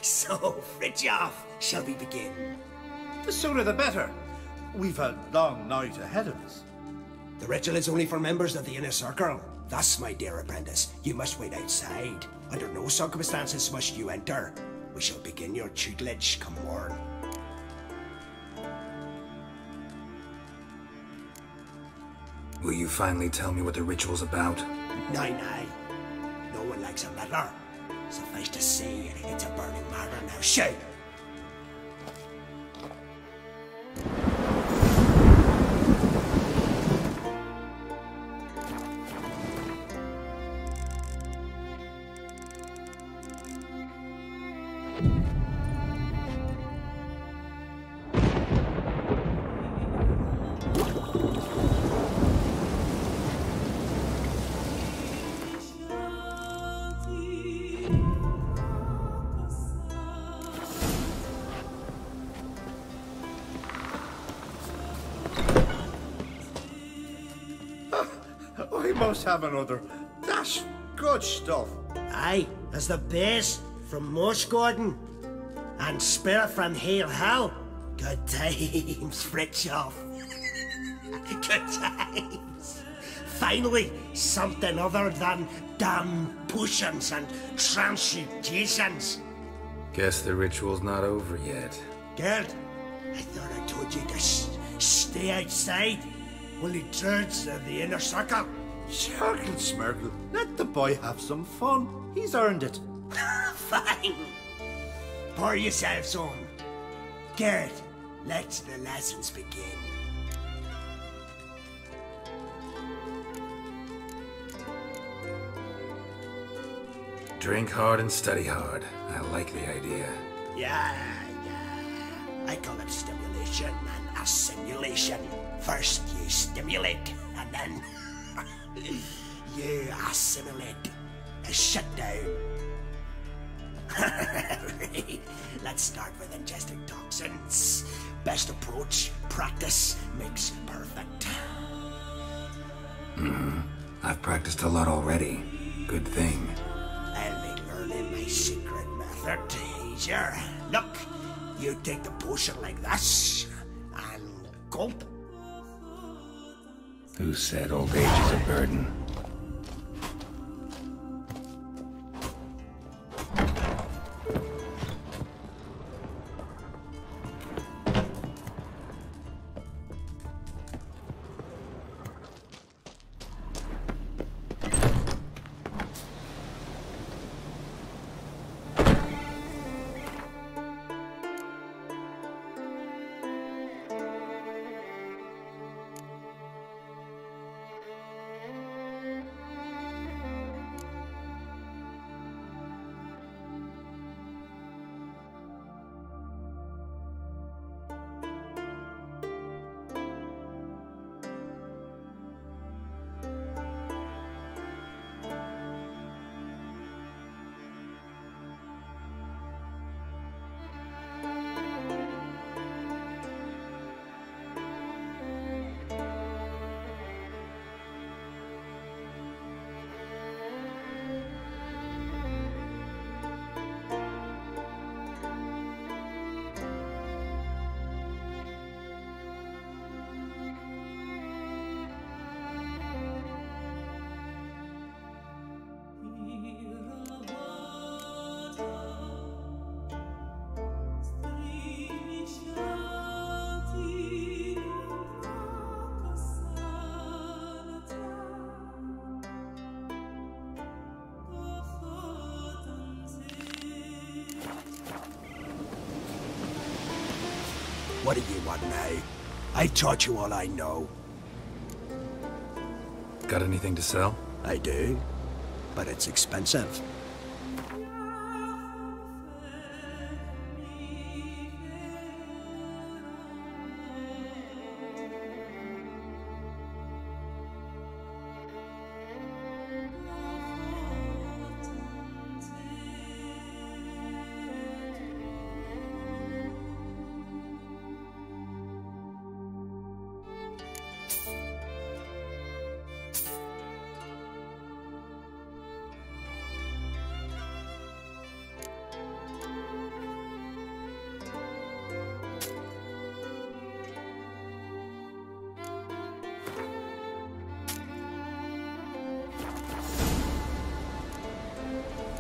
[SPEAKER 5] So, Fritjof, shall we begin?
[SPEAKER 10] The sooner the better. We've a long night ahead of us.
[SPEAKER 5] The ritual is only for members of the inner circle. Thus, my dear apprentice, you must wait outside. Under no circumstances must you enter. We shall begin your tutelage come morn.
[SPEAKER 3] Will you finally tell me what the ritual's about?
[SPEAKER 5] Nay. No one likes a meddler. Suffice to say, it's a burning matter now. Shout!
[SPEAKER 10] We must have another. That's good stuff.
[SPEAKER 5] Aye, as the base from Mosh Gordon and Spirit from Hale Hell. Good times, Fritjof. Good times. Finally, something other than damn potions and transmutations.
[SPEAKER 3] Guess the ritual's not over yet.
[SPEAKER 5] Gerd, I thought I told you to stay outside. Only turns of the inner circle.
[SPEAKER 10] Smirkle, Smirkle. Let the boy have some fun. He's earned it.
[SPEAKER 5] Fine. Pour yourselves on. Gerd, let the lessons begin.
[SPEAKER 3] Drink hard and study hard. I like the idea.
[SPEAKER 5] Yeah. I call it stimulation and assimilation. First you stimulate, and then you assimilate. Shut down. Let's start with ingesting toxins. Best approach, practice makes perfect.
[SPEAKER 3] I've practiced a lot already. Good thing.
[SPEAKER 5] I'll be learning my secret method easier. Look, you take the potion like this, and gulp.
[SPEAKER 16] Who said old age is a burden?
[SPEAKER 5] What do you want now? I taught you all I know.
[SPEAKER 3] Got anything to sell?
[SPEAKER 5] I do, but it's expensive.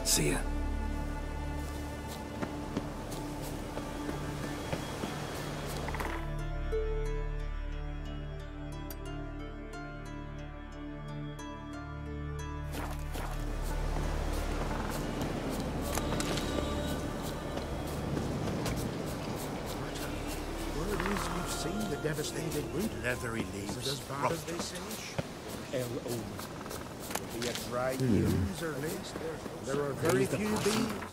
[SPEAKER 3] See ya.
[SPEAKER 13] Devastated root.
[SPEAKER 10] Leathery leaves.
[SPEAKER 13] Is it as bad as they say? L.O. Be it dry
[SPEAKER 3] Hmm.
[SPEAKER 13] years or less. There are very few bees.